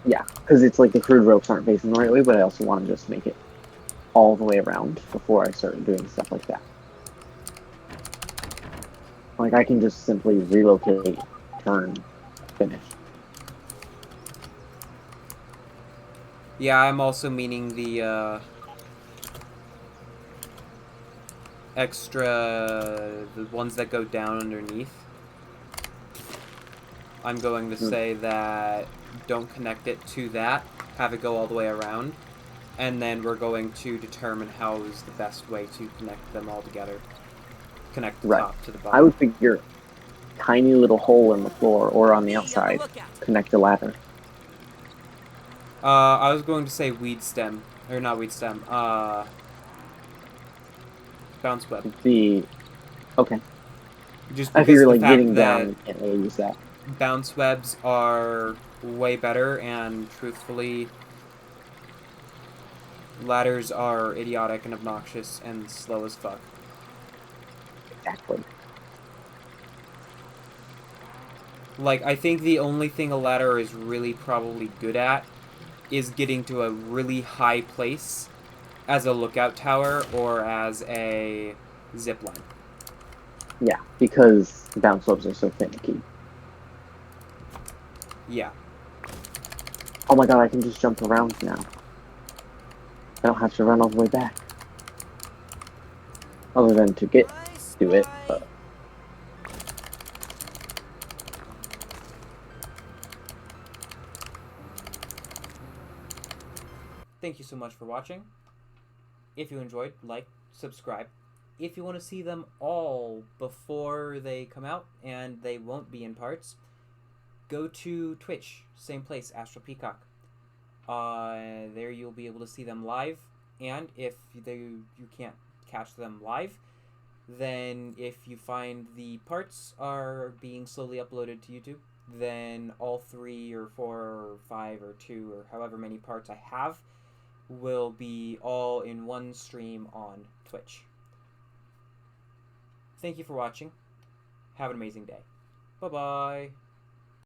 Yeah, because it's like the crude ropes aren't facing the right way, but I also want to just make it all the way around before I start doing stuff like that. Like, I can just simply relocate, turn, finish. Yeah, I'm also meaning the, the ones that go down underneath. I'm going to say that don't connect it to that, have it go all the way around, and then we're going to determine how is the best way to connect them all together. Connect the top to the bottom. I would figure tiny little hole in the floor or on the outside, connect the ladder. I was going to say weed stem, or not weed stem, bounce web. Okay. Just I because figure, of the like, fact getting that down, you can't really use that. bounce webs are way better, and truthfully, ladders are idiotic and obnoxious and slow as fuck. Exactly. Like, I think the only thing a ladder is really probably good at is getting to a really high place as a lookout tower or as a zipline. Yeah, because bounce webs are so finicky. Yeah. Oh my god, I can just jump around now. I don't have to run all the way back. Other than to get to it, but... Thank you so much for watching. If you enjoyed, like, subscribe. If you want to see them all before they come out, and they won't be in parts, go to Twitch, same place, Astral Peacock. There you'll be able to see them live, and if you can't catch them live, then if you find the parts are being slowly uploaded to YouTube, then all 3 or 4 or 5 or 2 or however many parts I have will be all in one stream on Twitch. Thank you for watching. Have an amazing day. Bye-bye.